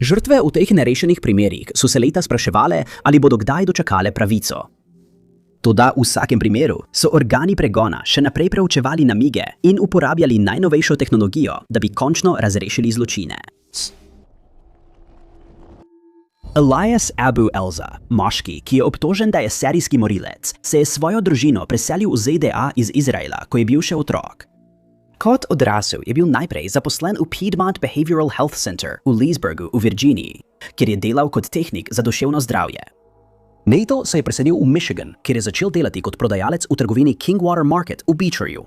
Žrtve v teh nerešenih primerih so se leta spraševale, ali bodo kdaj dočakale pravico. Toda v vsakem primeru so organi pregona še naprej preučevali namige in uporabljali najnovejšo tehnologijo, da bi končno razrešili zločine. Elias Abu Elza, moški, ki je obtožen, da je serijski morilec, se je svojo družino preselil v ZDA iz Izraela, ko je bil še otrok. Kot odrasel je bil najprej zaposlen v Piedmont Behavioral Health Center v Leesburgu v Virginiji, kjer je delal kot tehnik za duševno zdravje. Nato se je preselil v Michigan, kjer je začel delati kot prodajalec v trgovini Kingwater Market v Beecherju.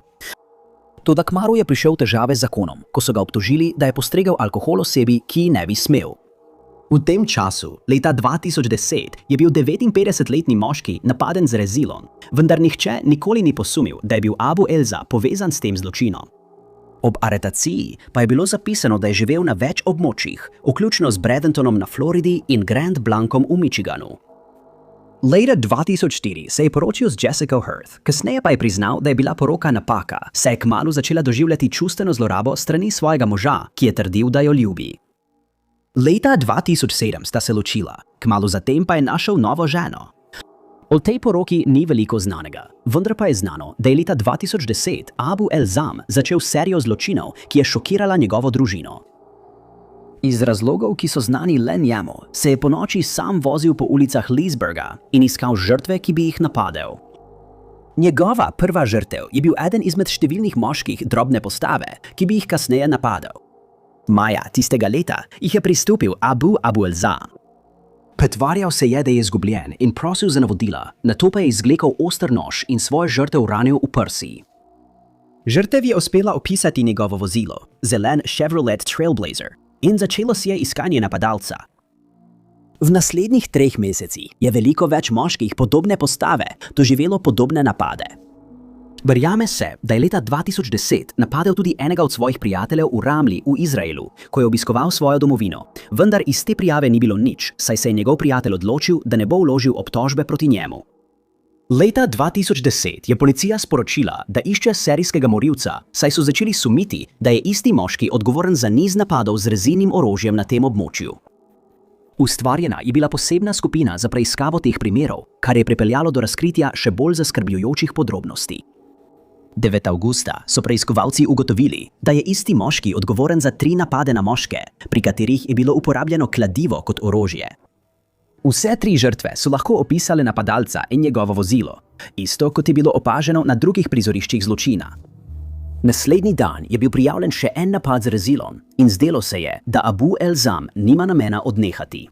Toda kmaru je prišel težave z zakonom, ko so ga obtožili, da je postregel alkohol osebi, ki ne bi smel. V tem času, leta 2010, je bil 59-letni moški napaden z rezilom, vendar nihče nikoli ni posumil, da je bil Abu Elza povezan s tem zločinom. Ob aretaciji pa je bilo zapisano, da je živel na več območjih, vključno z Bradentonom na Floridi in Grand Blancom v Michiganu. Leta 2004 se je poročil z Jessica Hurth, kasneje pa je priznal, da je bila poroka napaka, saj je kmalu začela doživljati čustveno zlorabo strani svojega moža, ki je trdil, da jo ljubi. Leta 2007 sta se ločila, kmalu zatem pa je našel novo ženo. O tej poroki ni veliko znanega, vendar pa je znano, da je leta 2010 Abu Elzam začel serijo zločinov, ki je šokirala njegovo družino. Iz razlogov, ki so znani le njemu, se je ponoči sam vozil po ulicah Leesburga in iskal žrtve, ki bi jih napadel. Njegova prva žrtev je bil eden izmed številnih moških drobne postave, ki bi jih kasneje napadel. Maja tistega leta jih je pristopil Abu Elzam. Pretvarjal se je, da je izgubljen in prosil za navodila, nato pa je izvlekel oster nož in svojo žrtev ranil v prsi. Žrtev je uspela opisati njegovo vozilo, zelen Chevrolet Trailblazer, in začelo si je iskanje napadalca. V naslednjih 3 mesecih je veliko več moških podobne postave doživelo podobne napade. Verjame se, da je leta 2010 napadel tudi enega od svojih prijateljev v Ramli v Izraelu, ko je obiskoval svojo domovino, vendar iz te prijave ni bilo nič, saj se je njegov prijatelj odločil, da ne bo vložil obtožbe proti njemu. Leta 2010 je policija sporočila, da išče serijskega morilca, saj so začeli sumiti, da je isti moški odgovoren za niz napadov z rezilnim orožjem na tem območju. Ustvarjena je bila posebna skupina za preiskavo teh primerov, kar je pripeljalo do razkritja še bolj zaskrbljujočih podrobnosti. 9. avgusta so preiskovalci ugotovili, da je isti moški odgovoren za 3 napade na moške, pri katerih je bilo uporabljeno kladivo kot orožje. Vse 3 žrtve so lahko opisale napadalca in njegovo vozilo, isto kot je bilo opaženo na drugih prizoriščih zločina. Naslednji dan je bil prijavljen še en napad z rezilom in zdelo se je, da Abu Elzam nima namena odnehati.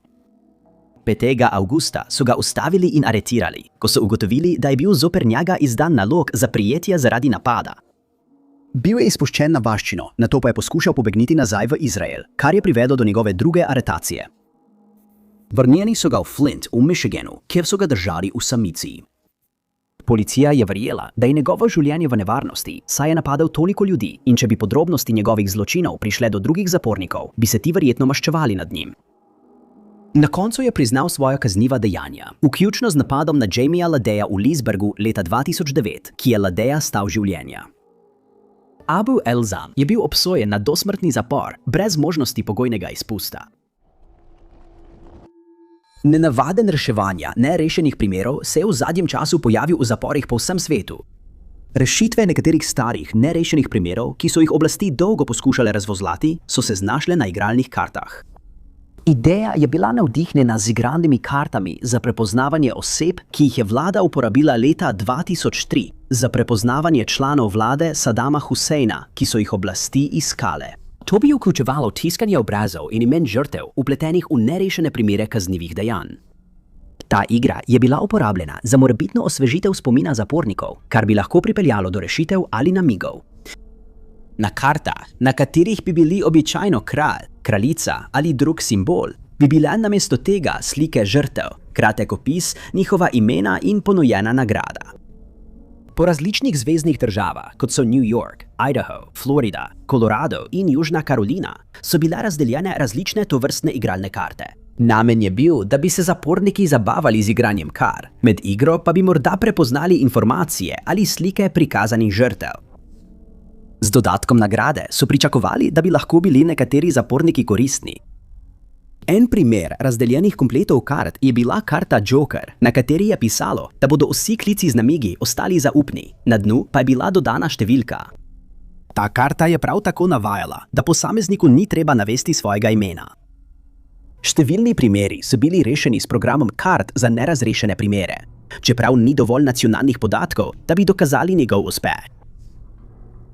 5. avgusta so ga ustavili in aretirali, ko so ugotovili, da je bil zoper njega izdan nalog za prijetje zaradi napada. Bil je izpuščen na varščino, nato pa je poskušal pobegniti nazaj v Izrael, kar je privedlo do njegove druge aretacije. Vrnjeni so ga v Flint v Michiganu, kjer so ga držali v samici. Policija je verjela, da je njegovo življenje v nevarnosti, saj je napadel toliko ljudi in če bi podrobnosti njegovih zločinov prišle do drugih zapornikov, bi se ti verjetno maščevali nad njim. Na koncu je priznal svoja kazniva dejanja, vključno z napadom na Jamija Ladeja v Leesburgu leta 2009, ki je Ladeja stal življenja. Abu Elzam je bil obsojen na dosmrtni zapor, brez možnosti pogojnega izpusta. Nenavaden reševanja nerešenih primerov se je v zadnjem času pojavil v zaporih po vsem svetu. Rešitve nekaterih starih nerešenih primerov, ki so jih oblasti dolgo poskušale razvozlati, so se znašle na igralnih kartah. Ideja je bila navdihnjena z igralnimi kartami za prepoznavanje oseb, ki jih je vlada uporabila leta 2003 za prepoznavanje članov vlade Sadama Huseina, ki so jih oblasti iskale. To bi vključevalo tiskanje obrazov in imen žrtev, vpletenih v nerešene primere kaznivih dejanj. Ta igra je bila uporabljena za morebitno osvežitev spomina zapornikov, kar bi lahko pripeljalo do rešitev ali namigov. Na kartah, na katerih bi bili običajno kralj, kraljica ali drug simbol, bi bile namesto tega slike žrtev, kratek opis, njihova imena in ponujena nagrada. Po različnih zveznih državah, kot so New York, Idaho, Florida, Colorado in Južna Karolina, so bile razdeljene različne tovrstne igralne karte. Namen je bil, da bi se zaporniki zabavali z igranjem kar, med igro pa bi morda prepoznali informacije ali slike prikazanih žrtev. Z dodatkom nagrade so pričakovali, da bi lahko bili nekateri zaporniki koristni. En primer razdeljenih kompletov kart je bila karta Joker, na kateri je pisalo, da bodo vsi klici z namigi ostali zaupni, na dnu pa je bila dodana številka. Ta karta je prav tako navajala, da posamezniku ni treba navesti svojega imena. Številni primeri so bili rešeni s programom kart za nerazrešene primere, čeprav ni dovolj nacionalnih podatkov, da bi dokazali njegov uspeh.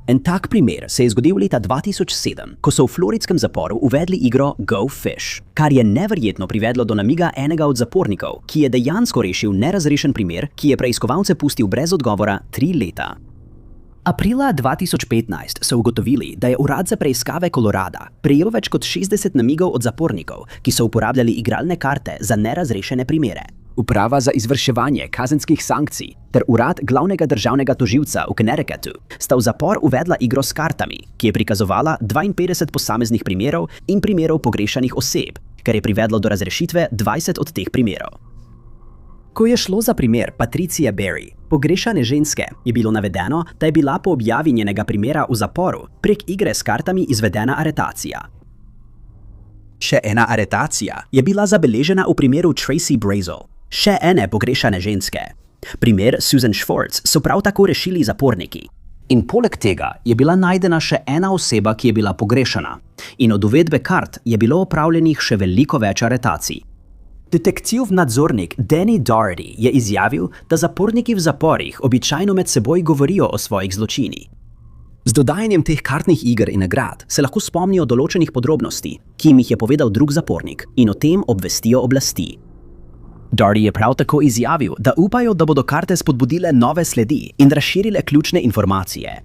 En tak primer se je zgodil leta 2007, ko so v floridskem zaporu uvedli igro Go Fish, kar je neverjetno privedlo do namiga enega od zapornikov, ki je dejansko rešil nerazrešen primer, ki je preiskovalce pustil brez odgovora 3 leta. Aprila 2015 so ugotovili, da je Urad za preiskave Kolorada prejel več kot 60 namigov od zapornikov, ki so uporabljali igralne karte za nerazrešene primere. Uprava za izvrševanje kazenskih sankcij ter Urad glavnega državnega tožilca v Connecticutu sta v zapor uvedla igro s kartami, ki je prikazovala 52 posameznih primerov in primerov pogrešanih oseb, kar je privedlo do razrešitve 20 od teh primerov. Ko je šlo za primer Patricije Berry, pogrešane ženske, je bilo navedeno, da je bila po objavi njenega primera v zaporu prek igre s kartami izvedena aretacija. Še ena aretacija je bila zabeležena v primeru Tracy Brazel, še ene pogrešane ženske. Primer Susan Schwartz so prav tako rešili zaporniki. In poleg tega je bila najdena še ena oseba, ki je bila pogrešana. In od uvedbe kart je bilo opravljenih še veliko več aretacij. Detektiv nadzornik Danny Doherty je izjavil, da zaporniki v zaporih običajno med seboj govorijo o svojih zločinih. Z dodajanjem teh kartnih iger in nagrad se lahko spomnijo določenih podrobnosti, ki jim jih je povedal drug zapornik, in o tem obvestijo oblasti. Doherty je prav tako izjavil, da upajo, da bodo karte spodbudile nove sledi in razširile ključne informacije.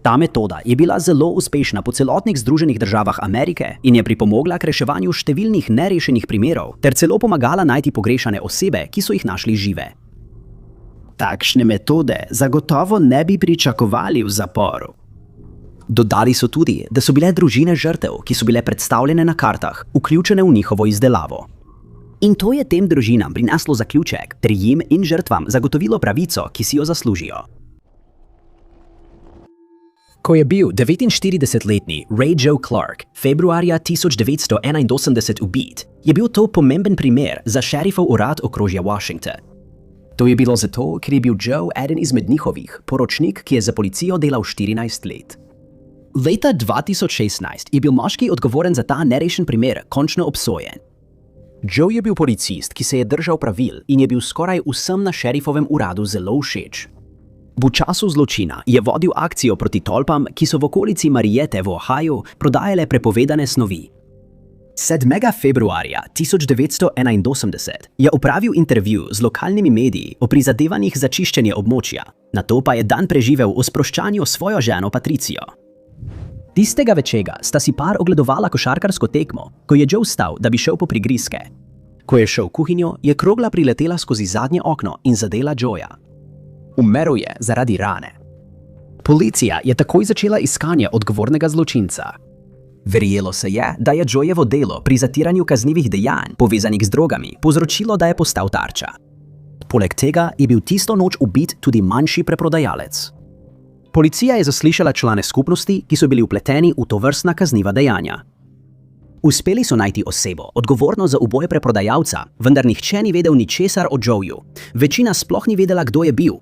Ta metoda je bila zelo uspešna po celotnih Združenih državah Amerike in je pripomogla k reševanju številnih nerešenih primerov ter celo pomagala najti pogrešane osebe, ki so jih našli žive. Takšne metode zagotovo ne bi pričakovali v zaporu. Dodali so tudi, da so bile družine žrtev, ki so bile predstavljene na kartah, vključene v njihovo izdelavo. In to je tem družinam prineslo zaključek ter jim in žrtvam zagotovilo pravico, ki si jo zaslužijo. Ko je bil 49-letni Ray Joe Clark februarja 1981 ubit, je bil to pomemben primer za šerifov urad okrožja Washington. To je bilo zato, ker je bil Joe eden izmed njihovih, poročnik, ki je za policijo delal 14 let. Leta 2016 je bil moški odgovoren za ta nerešen primer končno obsojen. Joe je bil policist, ki se je držal pravil in je bil skoraj vsem na šerifovem uradu zelo všeč. V času zločina je vodil akcijo proti tolpam, ki so v okolici Mariette v Ohiu prodajale prepovedane snovi. 7. februarja 1981 je opravil intervju z lokalnimi mediji o prizadevanjih za čiščenje območja, nato pa je dan preživel v sproščanju svojo ženo Patricijo. Tistega večera sta si par ogledovala košarkarsko tekmo, ko je Joe vstal, da bi šel po prigrizke. Ko je šel v kuhinjo, je krogla priletela skozi zadnje okno in zadela Joeja. Umrl je zaradi rane. Policija je takoj začela iskanje odgovornega zločinca. Verjelo se je, da je Joejevo delo pri zatiranju kaznivih dejanj, povezanih z drogami, povzročilo, da je postal tarča. Poleg tega je bil tisto noč ubit tudi manjši preprodajalec. Policija je zaslišala člane skupnosti, ki so bili vpleteni v tovrstna kazniva dejanja. Uspeli so najti osebo, odgovorno za uboj preprodajalca, vendar nihče ni vedel ničesar o Joeju. Večina sploh ni vedela, kdo je bil.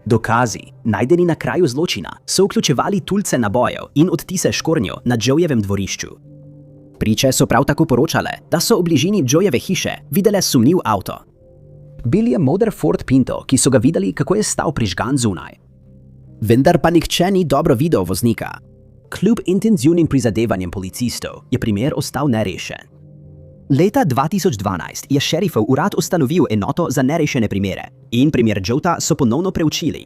Dokazi, najdeni na kraju zločina, so vključevali tulce nabojev in odtise škornjev na Joejevem dvorišču. Priče so prav tako poročale, da so v bližini Joejeve hiše videle sumljiv avto. Bil je moder Ford Pinto, ki so ga videli, kako je stal prižgan zunaj. Vendar pa nihče ni dobro videl voznika. Kljub intenzivnim prizadevanjem policistov je primer ostal nerešen. Leta 2012 je šerifov urad ustanovil enoto za nerešene primere in primer Joeta so ponovno preučili.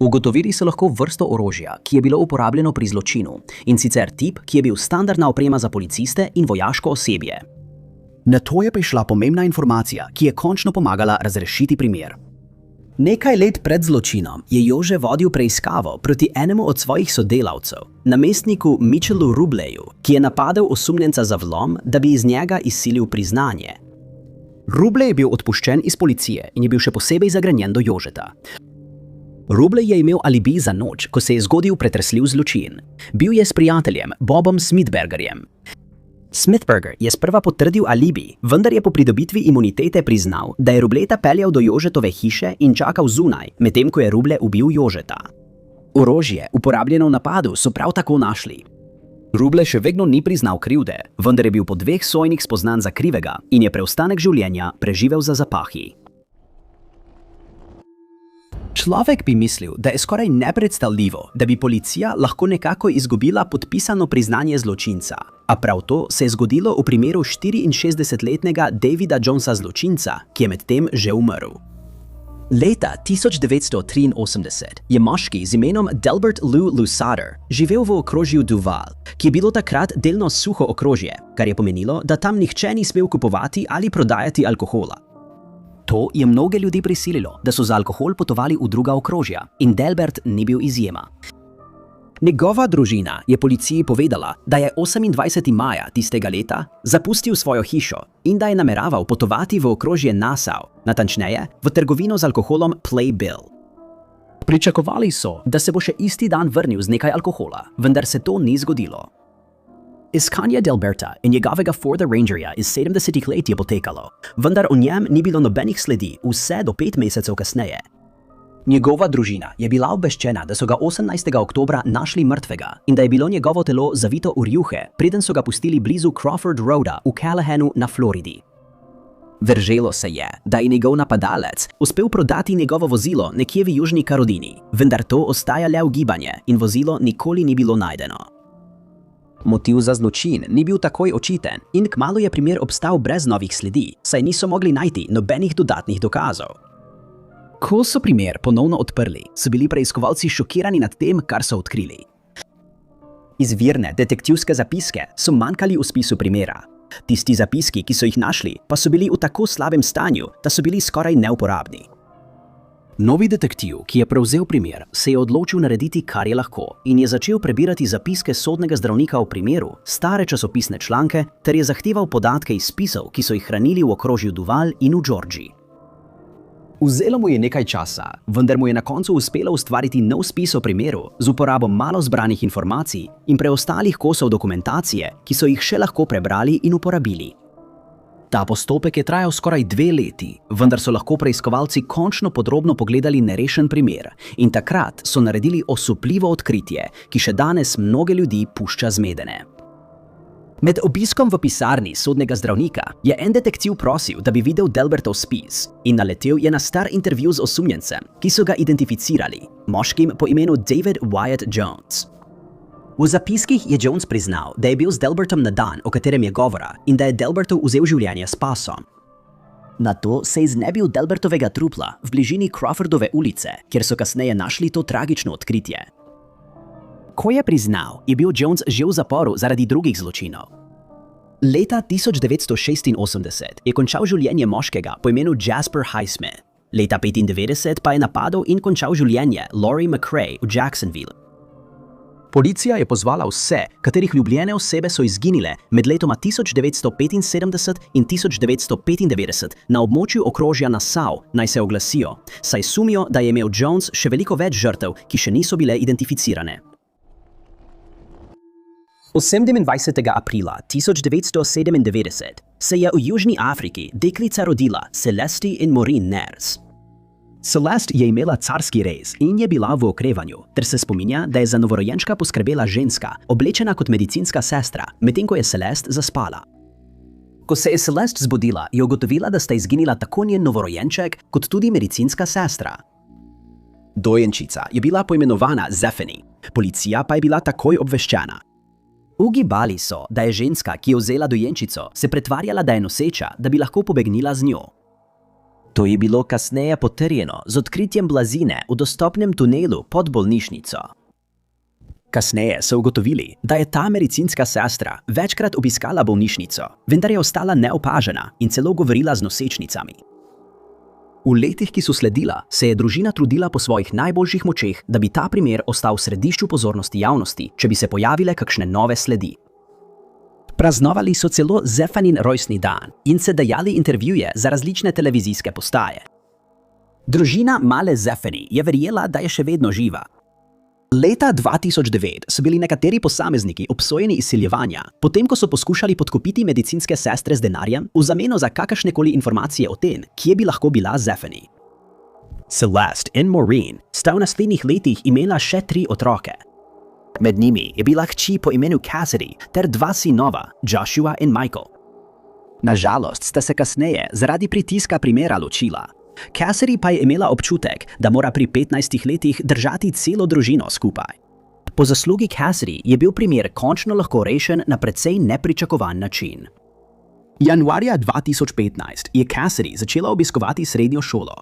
Ugotovili so lahko vrsto orožja, ki je bilo uporabljeno pri zločinu, in sicer tip, ki je bil standardna oprema za policiste in vojaško osebje. Na to je prišla pomembna informacija, ki je končno pomagala razrešiti primer. Nekaj let pred zločinom je Jože vodil preiskavo proti enemu od svojih sodelavcev, namestniku Mitchellu Rubleju, ki je napadel osumljenca za vlom, da bi iz njega izsilil priznanje. Rublej je bil odpuščen iz policije in je bil še posebej zagrenjen do Jožeta. Rublej je imel alibi za noč, ko se je zgodil pretresljiv zločin. Bil je s prijateljem Bobom Smithbergerjem. Smithberger je sprva potrdil alibi, vendar je po pridobitvi imunitete priznal, da je Rubleta peljal do Jožetove hiše in čakal zunaj, medtem ko je Ruble ubil Jožeta. Orožje, uporabljeno v napadu, so prav tako našli. Ruble še vedno ni priznal krivde, vendar je bil po 2 sojenjih spoznan za krivega in je preostanek življenja preživel za zapahi. Človek bi mislil, da je skoraj nepredstavljivo, da bi policija lahko nekako izgubila podpisano priznanje zločinca, a prav to se je zgodilo v primeru 64-letnega Davida Jonesa zločinca, ki je medtem že umrl. Leta 1983 je moški z imenom Delbert Lou Lusarder živel v okrožju Duval, ki je bilo takrat delno suho okrožje, kar je pomenilo, da tam nihče ni smel kupovati ali prodajati alkohola. To je mnoge ljudi prisililo, da so za alkohol potovali v druga okrožja in Delbert ni bil izjema. Njegova družina je policiji povedala, da je 28. maja tistega leta zapustil svojo hišo in da je nameraval potovati v okrožje Nassau, natančneje v trgovino z alkoholom Playbill. Pričakovali so, da se bo še isti dan vrnil z nekaj alkohola, vendar se to ni zgodilo. Iskanje Delberta in njegovega Forda Rangerja iz 70. let je potekalo, vendar o njem ni bilo nobenih sledi vse do 5 mesecev kasneje. Njegova družina je bila obveščena, da so ga 18. oktobra našli mrtvega in da je bilo njegovo telo zavito v rjuhe, preden so ga pustili blizu Crawford Roada v Callahanu na Floridi. Verželo se je, da je njegov napadalec uspel prodati njegovo vozilo nekje v Južni Karolini, vendar to ostaja le ugibanje in vozilo nikoli ni bilo najdeno. Motiv za zločin ni bil takoj očiten in kmalu je primer obstal brez novih sledi, saj niso mogli najti nobenih dodatnih dokazov. Ko so primer ponovno odprli, so bili preiskovalci šokirani nad tem, kar so odkrili. Izvirne detektivske zapiske so manjkali v spisu primera. Tisti zapiski, ki so jih našli, pa so bili v tako slabem stanju, da so bili skoraj neuporabni. Novi detektiv, ki je prevzel primer, se je odločil narediti, kar je lahko, in je začel prebirati zapiske sodnega zdravnika v primeru, stare časopisne članke, ter je zahteval podatke iz spisov, ki so jih hranili v okrožju Duval in v Georgiji. Vzelo mu je nekaj časa, vendar mu je na koncu uspelo ustvariti nov spis o primeru z uporabo malo zbranih informacij in preostalih kosov dokumentacije, ki so jih še lahko prebrali in uporabili. Ta postopek je trajal skoraj 2 leti, vendar so lahko preiskovalci končno podrobno pogledali nerešen primer in takrat so naredili osupljivo odkritje, ki še danes mnoge ljudi pušča zmedene. Med obiskom v pisarni sodnega zdravnika je en detektiv prosil, da bi videl Delbertov spis in naletel je na star intervju z osumljencem, ki so ga identificirali, moškim po imenu David Wyatt Jones. V zapiskih je Jones priznal, da je bil z Delbertom na dan, o katerem je govora, in da je Delbertu vzel življenje s pasom. Nato se je znebil Delbertovega trupla v bližini Crawfordove ulice, kjer so kasneje našli to tragično odkritje. Ko je priznal, je bil Jones že v zaporu zaradi drugih zločinov. Leta 1986 je končal življenje moškega po imenu Jasper Highsmith. Leta 1995 pa je napadel in končal življenje Laurie McRae v Jacksonville. Policija je pozvala vse, katerih ljubljene osebe so izginile med letoma 1975 in 1995 na območju okrožja Nassau, naj se oglasijo, saj sumijo, da je imel Jones še veliko več žrtev, ki še niso bile identificirane. 28. aprila 1997 se je v Južni Afriki deklica rodila Celeste in Maureen Ners. Celeste je imela carski rez in je bila v okrevanju, ter se spominja, da je za novorojenčka poskrbela ženska, oblečena kot medicinska sestra, medtem ko je Celeste zaspala. Ko se je Celeste zbudila, je ugotovila, da sta izginila tako njen novorojenček, kot tudi medicinska sestra. Dojenčica je bila poimenovana Zephany, policija pa je bila takoj obveščena. Ugibali so, da je ženska, ki je vzela dojenčico, se pretvarjala, da je noseča, da bi lahko pobegnila z njo. To je bilo kasneje potrjeno z odkritjem blazine v dostopnem tunelu pod bolnišnico. Kasneje so ugotovili, da je ta medicinska sestra večkrat obiskala bolnišnico, vendar je ostala neopažena in celo govorila z nosečnicami. V letih, ki so sledila, se je družina trudila po svojih najboljših močeh, da bi ta primer ostal v središču pozornosti javnosti, če bi se pojavile kakšne nove sledi. Praznovali so celo Zephanin rojstni dan in se dajali intervjuje za različne televizijske postaje. Družina male Zephany je verjela, da je še vedno živa. Leta 2009 so bili nekateri posamezniki obsojeni izsiljevanja, potem ko so poskušali podkupiti medicinske sestre z denarjem v zameno za kakršnekoli informacije o tem, kje bi lahko bila Zephany. Celeste in Maureen sta v naslednjih letih imela še 3 otroke. Med njimi je bila hči po imenu Cassidy ter 2 sinova, Joshua in Michael. Nažalost sta se kasneje zaradi pritiska primera ločila. Cassidy pa je imela občutek, da mora pri 15 letih držati celo družino skupaj. Po zaslugi Cassidy je bil primer končno lahko rešen na precej nepričakovan način. Januarja 2015 je Cassidy začela obiskovati srednjo šolo.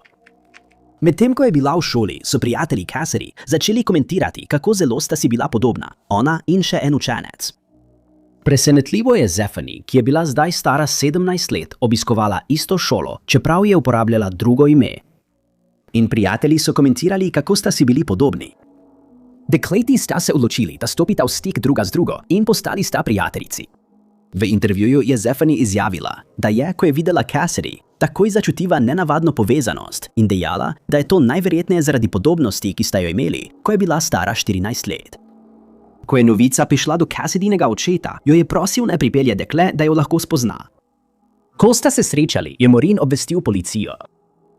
Medtem ko je bila v šoli, so prijatelji Cassidy začeli komentirati, kako zelo sta si bila podobna, ona in še en učenec. Presenetljivo je Zephany, ki je bila zdaj stara 17 let, obiskovala isto šolo, čeprav je uporabljala drugo ime. In prijatelji so komentirali, kako sta si bili podobni. Dekleti sta se odločili, da stopita v stik druga z drugo in postali sta prijateljici. V intervjuju je Zephany izjavila, da je, ko je videla Cassidy, takoj začutila nenavadno povezanost in dejala, da je to najverjetneje zaradi podobnosti, ki sta jo imeli, ko je bila stara 14 let. Ko je novica prišla do Cassidynega očeta, jo je prosil, naj pripelje dekle, da jo lahko spozna. Ko sta se srečali, je Maureen obvestil policijo.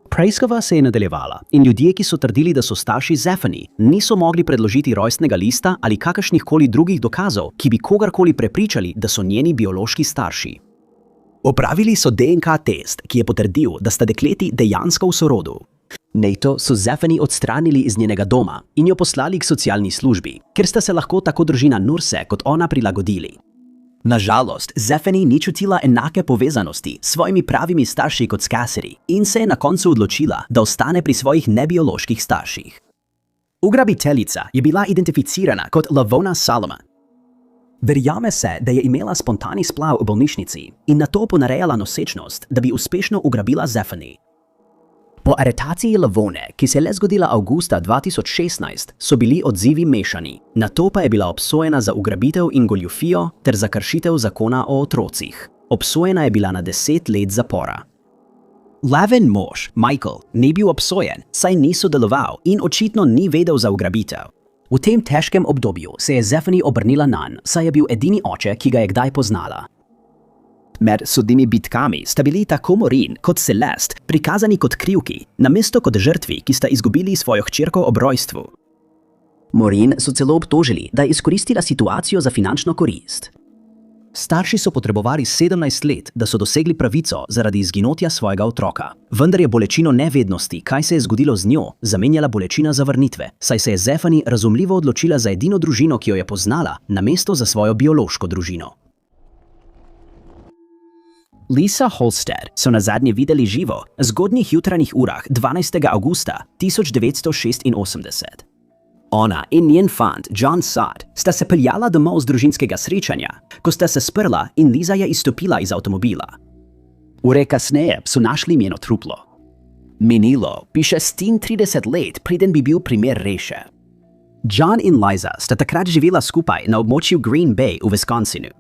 Preiskava se je nadaljevala in ljudje, ki so trdili, da so starši Zephany, niso mogli predložiti rojstnega lista ali kakršnihkoli drugih dokazov, ki bi kogarkoli prepričali, da so njeni biološki starši. Opravili so DNK test, ki je potrdil, da sta dekleti dejansko v sorodu. Nato so Zephany odstranili iz njenega doma in jo poslali k socialni službi, ker sta se lahko tako družina Nurse kot ona prilagodili. Nažalost, Zephany ni čutila enake povezanosti s svojimi pravimi starši kot s Cassidy in se je na koncu odločila, da ostane pri svojih nebioloških starših. Ugrabiteljica je bila identificirana kot Lavona Salomon. Verjame se, da je imela spontani splav v bolnišnici in nato ponarejala nosečnost, da bi uspešno ugrabila Zephany. Po aretaciji Lavone, ki se je le zgodila avgusta 2016, so bili odzivi mešani, nato pa je bila obsojena za ugrabitev in goljufijo ter za kršitev zakona o otrocih. Obsojena je bila na 10 let zapora. Lavin mož, Michael, ni bil obsojen, saj ni sodeloval in očitno ni vedel za ugrabitev. V tem težkem obdobju se je Zephany obrnila nanj, saj je bil edini oče, ki ga je kdaj poznala. Med sodnimi bitkami sta bili tako Maureen kot Celeste prikazani kot krivki, namesto kot žrtvi, ki sta izgubili svojo hčerko ob rojstvu. Maureen so celo obtožili, da je izkoristila situacijo za finančno korist. Starši so potrebovali 17 let, da so dosegli pravico zaradi izginotja svojega otroka. Vendar je bolečino nevednosti, kaj se je zgodilo z njo, zamenjala bolečina zavrnitve, saj se je Zephany razumljivo odločila za edino družino, ki jo je poznala, namesto za svojo biološko družino. Lisa Holstead so nazadnje videli živo v zgodnjih jutranjih urah 12. avgusta 1986. Ona in njen fant John Saad sta se peljala domov z družinskega srečanja, ko sta se sprla in Lisa je izstopila iz avtomobila. Ure kasneje so našli njeno truplo. Minilo bi še 30 let, preden bi bil primer rešen. John in Liza sta takrat živela skupaj na območju Green Bay v Wisconsinu.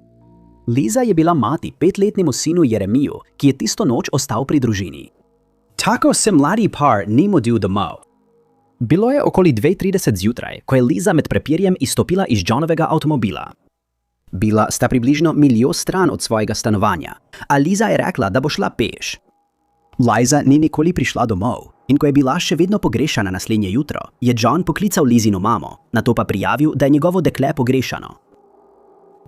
Lisa je bila mati 5-letnemu sinu Jeremiju, ki je tisto noč ostal pri družini. Tako se mladi par ni mudil domov. Bilo je okoli 2:30 zjutraj, ko je Lisa med prepirjem izstopila iz Johnovega avtomobila. Bila sta približno miljo stran od svojega stanovanja, a Lisa je rekla, da bo šla peš. Liza ni nikoli prišla domov in ko je bila še vedno pogrešana naslednje jutro, je John poklical Lizino mamo, nato pa prijavil, da je njegovo dekle pogrešano.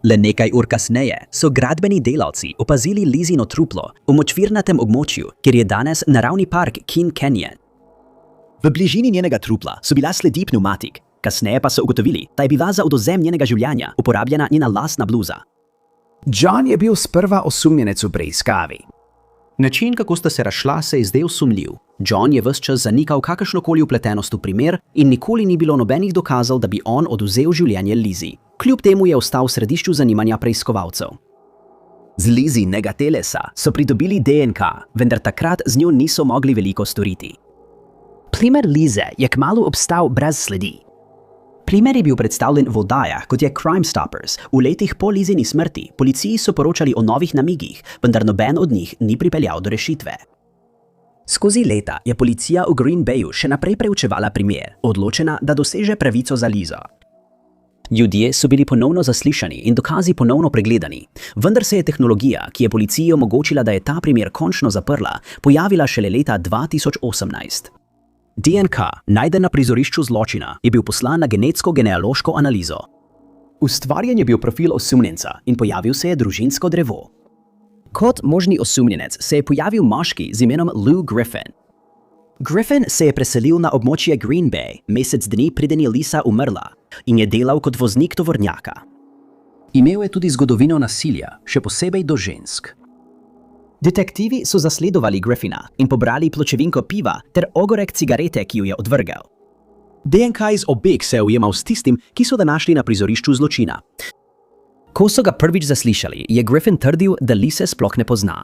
Le nekaj ur kasneje so gradbeni delavci opazili Lizino truplo v močvirnatem območju, kjer je danes naravni park King Canyon. V bližini njenega trupla so bila sledi pneumatik, kasneje pa so ugotovili, da je bila za odvzem njenega življenja uporabljena njena lastna bluza. John je bil sprva osumljenec v preiskavi. Način, kako sta se razšla, se je zdel sumljiv. John je ves čas zanikal kakršnokoli vpletenost v primer in nikoli ni bilo nobenih dokazov, da bi on odvzel življenje Lizi. Kljub temu je ostal v središču zanimanja preiskovalcev. Z Lizinega telesa so pridobili DNK, vendar takrat z njo niso mogli veliko storiti. Primer Lize je kmalu obstal brez sledi. Primer je bil predstavljen v oddajah, kot je Crime Stoppers. V letih po Lizini smrti policiji so poročali o novih namigih, vendar noben od njih ni pripeljal do rešitve. Skozi leta je policija v Green Bayu še naprej preučevala primer, odločena, da doseže pravico za Lizo. Ljudje so bili ponovno zaslišani in dokazi ponovno pregledani, vendar se je tehnologija, ki je policiji omogočila, da je ta primer končno zaprla, pojavila šele leta 2018. DNK, najden na prizorišču zločina, je bil poslan na genetsko-genealoško analizo. Ustvarjen je bil profil osumljenca in pojavil se je družinsko drevo. Kot možni osumljenec se je pojavil moški z imenom Lou Griffin. Griffin se je preselil na območje Green Bay mesec dni preden je Lisa umrla in je delal kot voznik tovornjaka. Imel je tudi zgodovino nasilja, še posebej do žensk. Detektivi so zasledovali Griffina in pobrali pločevinko piva ter ogorek cigarete, ki jo je odvrgel. DNK iz obeh se je ujemal s tistim, ki so ga našli na prizorišču zločina. Ko so ga prvič zaslišali, je Griffin trdil, da Lise sploh ne pozna.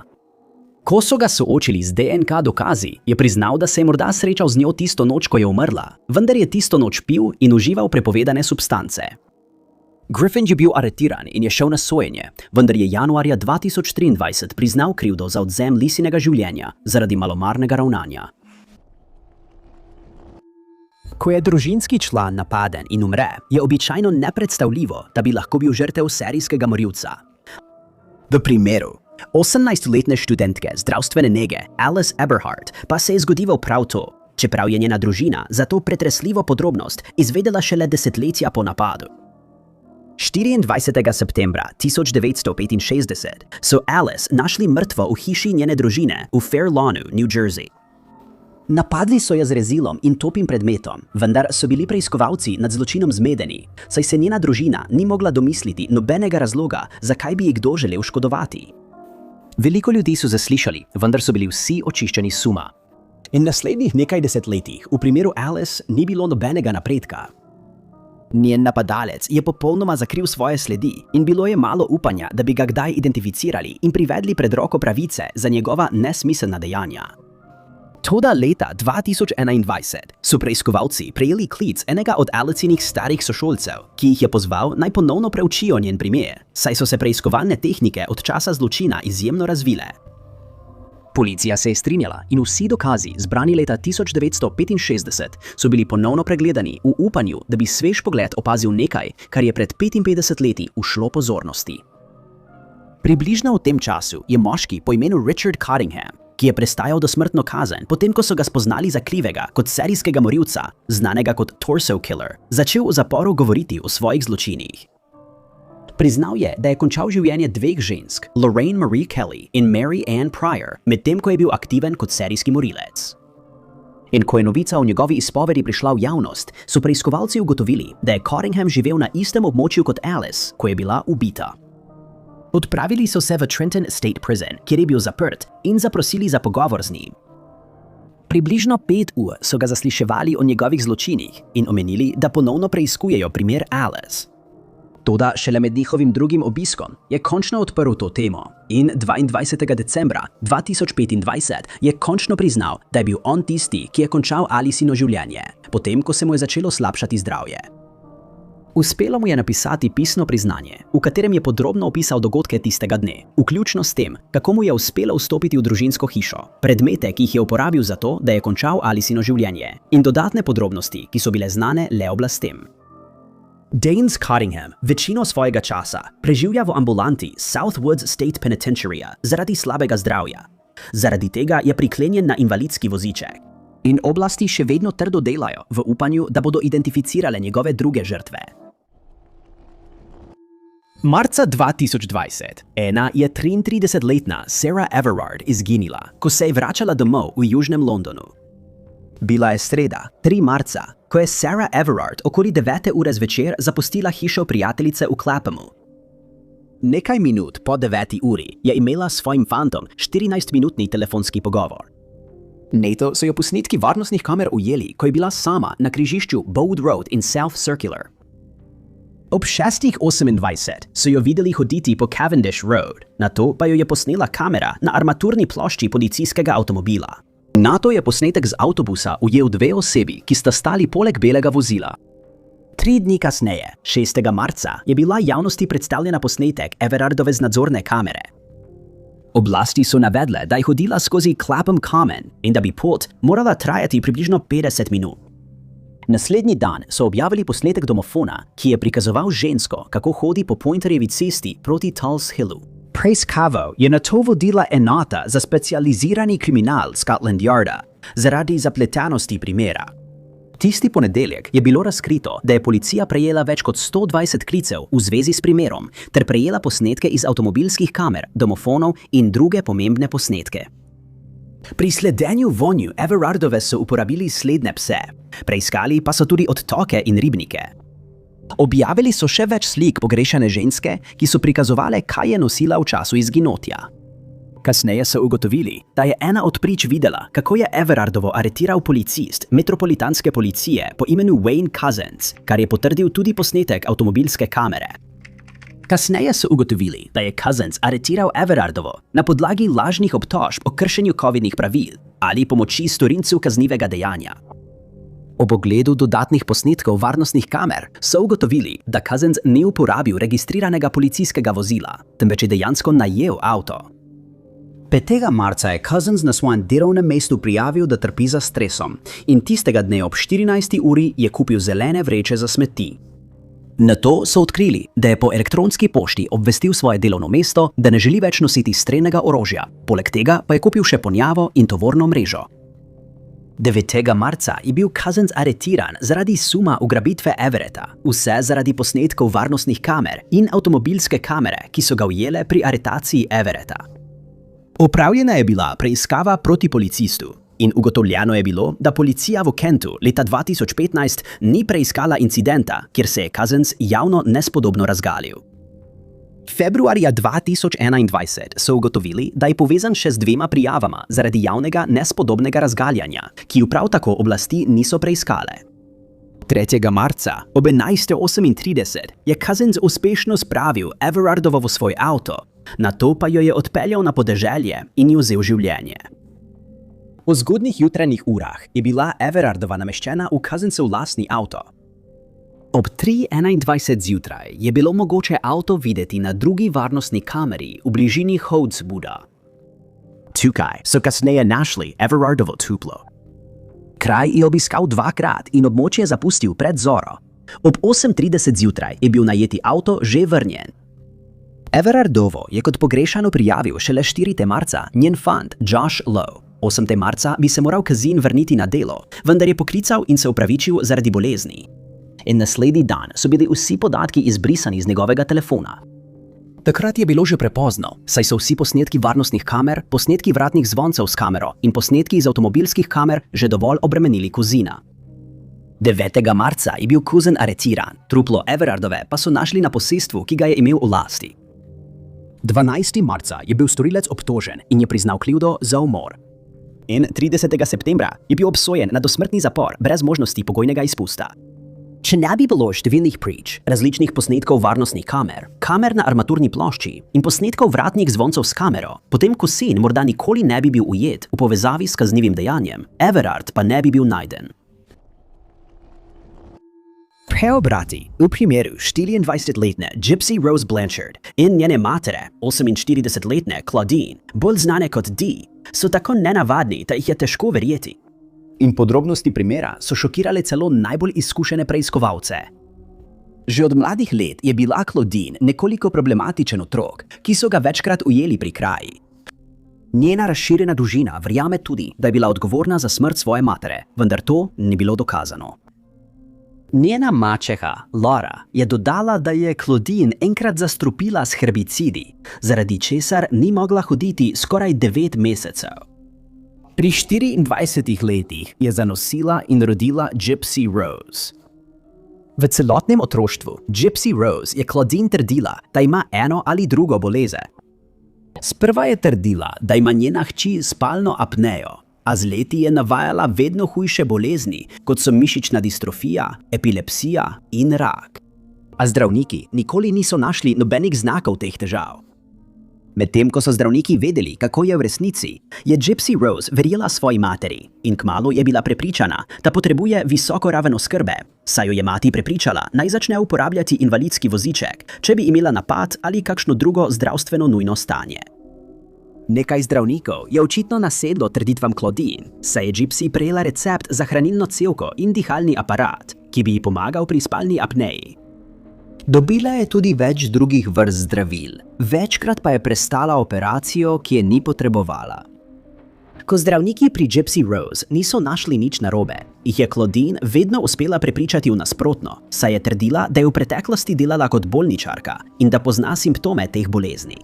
Ko so ga soočili z DNK dokazi, je priznal, da se je morda srečal z njo tisto noč, ko je umrla, vendar je tisto noč pil in užival prepovedane substance. Griffin je bil aretiran in je šel na sojenje, vendar je januarja 2023 priznal krivdo za odvzem Lisinega življenja zaradi malomarnega ravnanja. Ko je družinski član napaden in umre, je običajno nepredstavljivo, da bi lahko bil žrtev serijskega morilca. V primeru 18-letne študentke zdravstvene nege Alice Eberhardt pa se je zgodilo prav to, čeprav je njena družina za to pretresljivo podrobnost izvedela šele desetletja po napadu. 24. septembra 1965 so Alice našli mrtvo v hiši njene družine v Fair Lawnu, New Jersey. Napadli so jo z rezilom in topim predmetom, vendar so bili preiskovalci nad zločinom zmedeni, saj se njena družina ni mogla domisliti nobenega razloga, zakaj bi ji kdo želel škodovati. Veliko ljudi so zaslišali, vendar so bili vsi očiščeni suma. In naslednjih nekaj desetletjih v primeru Alice ni bilo nobenega napredka. Njen napadalec je popolnoma zakril svoje sledi in bilo je malo upanja, da bi ga kdaj identificirali in privedli pred roko pravice za njegova nesmiselna dejanja. Toda leta 2021 so preiskovalci prejeli klic enega od Alicinih starih sošolcev, ki jih je pozval, naj ponovno preučijo njen primer, saj so se preiskovalne tehnike od časa zločina izjemno razvile. Policija se je strinjala in vsi dokazi, zbrani leta 1965, so bili ponovno pregledani v upanju, da bi svež pogled opazil nekaj, kar je pred 55 leti ušlo pozornosti. Približno v tem času je moški po imenu Richard Cottingham, ki je prestajal dosmrtno kazen, potem ko so ga spoznali za krivega kot serijskega morilca, znanega kot Torso Killer, začel v zaporu govoriti o svojih zločinih. Priznal je, da je končal življenje dveh žensk, Lorraine Marie Kelly in Mary Ann Pryor, medtem ko je bil aktiven kot serijski morilec. In ko je novica o njegovi izpovedi prišla v javnost, so preiskovalci ugotovili, da je Cottingham živel na istem območju kot Alice, ko je bila ubita. Odpravili so se v Trenton State Prison, kjer je bil zaprt, in zaprosili za pogovor z njim. Približno 5 ur so ga zasliševali o njegovih zločinih in omenili, da ponovno preiskujejo primer Alice. Toda šele med njihovim drugim obiskom je končno odprl to temo in 22. decembra 2025 je končno priznal, da je bil on tisti, ki je končal Alicino življenje, potem ko se mu je začelo slabšati zdravje. Uspelo mu je napisati pisno priznanje, v katerem je podrobno opisal dogodke tistega dne, vključno s tem, kako mu je uspelo vstopiti v družinsko hišo, predmete, ki jih je uporabil za to, da je končal Alicino življenje, in dodatne podrobnosti, ki so bile znane le oblastem. Daines Cottingham večino svojega časa preživlja v ambulanti Southwoods State Penitentiarya zaradi slabega zdravja. Zaradi tega je priklenjen na invalidski voziček. In oblasti še vedno trdo delajo v upanju, da bodo identificirale njegove druge žrtve. Marca 2020 ena je 33-letna Sarah Everard izginila, ko se je vračala domov v južnem Londonu. Bila je sreda, 3. marca, ko je Sarah Everard okoli 9. ure zvečer zapustila hišo prijateljice v Claphamu. Nekaj minut po 9. uri je imela s svojim fantom 14-minutni telefonski pogovor. Nato so jo posnetki varnostnih kamer ujeli, ko je bila sama na križišču Bode Road in South Circular. Ob 6:28 so jo videli hoditi po Cavendish Road, nato pa jo je posnela kamera na armaturni plošči policijskega avtomobila. Nato je posnetek z avtobusa ujel 2 osebi, ki sta stali poleg belega vozila. 3 dni kasneje, 6. marca, je bila javnosti predstavljena posnetek Everardove z nadzorne kamere. Oblasti so navedle, da je hodila skozi Clapham Common in da bi pot morala trajati približno 50 minut. Naslednji dan so objavili posnetek domofona, ki je prikazoval žensko, kako hodi po Pointerjevi cesti proti Tulse Hillu. Preiskavo je nato vodila enota za specializirani kriminal Scotland Yarda zaradi zapletenosti primera. Tisti ponedeljek je bilo razkrito, da je policija prejela več kot 120 klicev v zvezi s primerom ter prejela posnetke iz avtomobilskih kamer, domofonov in druge pomembne posnetke. Pri sledenju vonju Everardove so uporabili sledne pse, preiskali pa so tudi odtoke in ribnike. Objavili so še več slik pogrešane ženske, ki so prikazovale, kaj je nosila v času izginotja. Kasneje so ugotovili, da je ena od prič videla, kako je Everardovo aretiral policist metropolitanske policije po imenu Wayne Couzens, kar je potrdil tudi posnetek avtomobilske kamere. Kasneje so ugotovili, da je Couzens aretiral Everardovo na podlagi lažnih obtožb o kršenju covidnih pravil ali pomoči storilcu kaznivega dejanja. Ob ogledu dodatnih posnetkov varnostnih kamer so ugotovili, da Couzens ni uporabil registriranega policijskega vozila, temveč je dejansko najel avto. 5. marca je Couzens na svojem delovnem mestu prijavil, da trpi za stresom in tistega dne ob 14. uri je kupil zelene vreče za smeti. Nato so odkrili, da je po elektronski pošti obvestil svoje delovno mesto, da ne želi več nositi strelnega orožja, poleg tega pa je kupil še ponjavo in tovorno mrežo. 9. marca je bil Couzens aretiran zaradi suma ugrabitve Everetta, vse zaradi posnetkov varnostnih kamer in avtomobilske kamere, ki so ga ujele pri aretaciji Everetta. Opravljena je bila preiskava proti policistu in ugotovljeno je bilo, da policija v Kentu leta 2015 ni preiskala incidenta, kjer se je Couzens javno nespodobno razgalil. Februarja 2021 so ugotovili, da je povezan še z 2 prijavama zaradi javnega nespodobnega razgaljanja, ki ju prav tako oblasti niso preiskale. 3. marca ob 11:38 je Couzens uspešno spravil Everardovo v svoj avto, nato pa jo je odpeljal na podeželje in ji vzel življenje. V zgodnjih jutranjih urah je bila Everardova nameščena v Couzensov lastni avto. Ob 3:21 zjutraj je bilo mogoče avto videti na drugi varnostni kameri v bližini Hodswooda. Tukaj so kasneje našli Everardovo truplo. Kraj je obiskal 2-krat in območje zapustil pred zoro. Ob 8:30 zjutraj je bil najeti avto že vrnjen. Everardovo je kot pogrešano prijavil šele 4. marca njen fant Josh Lowe. 8. marca bi se moral Kazin vrniti na delo, vendar je poklical in se opravičil zaradi bolezni. In naslednji dan so bili vsi podatki izbrisani z njegovega telefona. Takrat je bilo že prepozno, saj so vsi posnetki varnostnih kamer, posnetki vratnih zvoncev s kamero in posnetki iz avtomobilskih kamer že dovolj obremenili Couzena. 9. marca je bil Couzen aretiran, truplo Everardove pa so našli na posestvu, ki ga je imel v lasti. 12. marca je bil storilec obtožen in je priznal krivdo za umor. In 30. septembra je bil obsojen na dosmrtni zapor brez možnosti pogojnega izpusta. Če ne bi bilo številnih prič, različnih posnetkov varnostnih kamer, kamer na armaturni plošči in posnetkov vratnih zvoncev s kamero, potem Couzen morda nikoli ne bi bil ujet v povezavi s kaznivim dejanjem, Everard pa ne bi bil najden. Preobrati v primeru 24-letne Gypsy Rose Blanchard in njene matere, 48-letne Claudine, bolj znane kot Dee, so tako nenavadni, da jih je težko verjeti. In podrobnosti primera so šokirale celo najbolj izkušene preiskovalce. Že od mladih let je bila Claudine nekoliko problematičen otrok, ki so ga večkrat ujeli pri kraji. Njena razširjena družina verjame tudi, da je bila odgovorna za smrt svoje matere, vendar to ni bilo dokazano. Njena mačeha, Laura, je dodala, da je Claudine enkrat zastrupila s herbicidi, zaradi česar ni mogla hoditi skoraj 9 mesecev. Pri 24 letih je zanosila in rodila Gypsy Rose. V celotnem otroštvu Gypsy Rose je Claudine trdila, da ima eno ali drugo bolezen. Sprva je trdila, da ima njena hči spalno apnejo, a z leti je navajala vedno hujše bolezni, kot so mišična distrofija, epilepsija in rak. A zdravniki nikoli niso našli nobenih znakov teh težav. Medtem ko so zdravniki vedeli, kako je v resnici, je Gypsy Rose verjela svoji materi in kmalu je bila prepričana, da potrebuje visoko raven oskrbe, saj jo je mati prepričala, naj začne uporabljati invalidski voziček, če bi imela napad ali kakšno drugo zdravstveno nujno stanje. Nekaj zdravnikov je očitno nasedlo trditvam Claudine, saj je Gypsy prejela recept za hranilno cevko in dihalni aparat, ki bi ji pomagal pri spalni apneji. Dobila je tudi več drugih vrst zdravil, večkrat pa je prestala operacijo, ki je ni potrebovala. Ko zdravniki pri Gypsy Rose niso našli nič narobe, jih je Claudine vedno uspela prepričati v nasprotno, saj je trdila, da je v preteklosti delala kot bolničarka in da pozna simptome teh bolezni.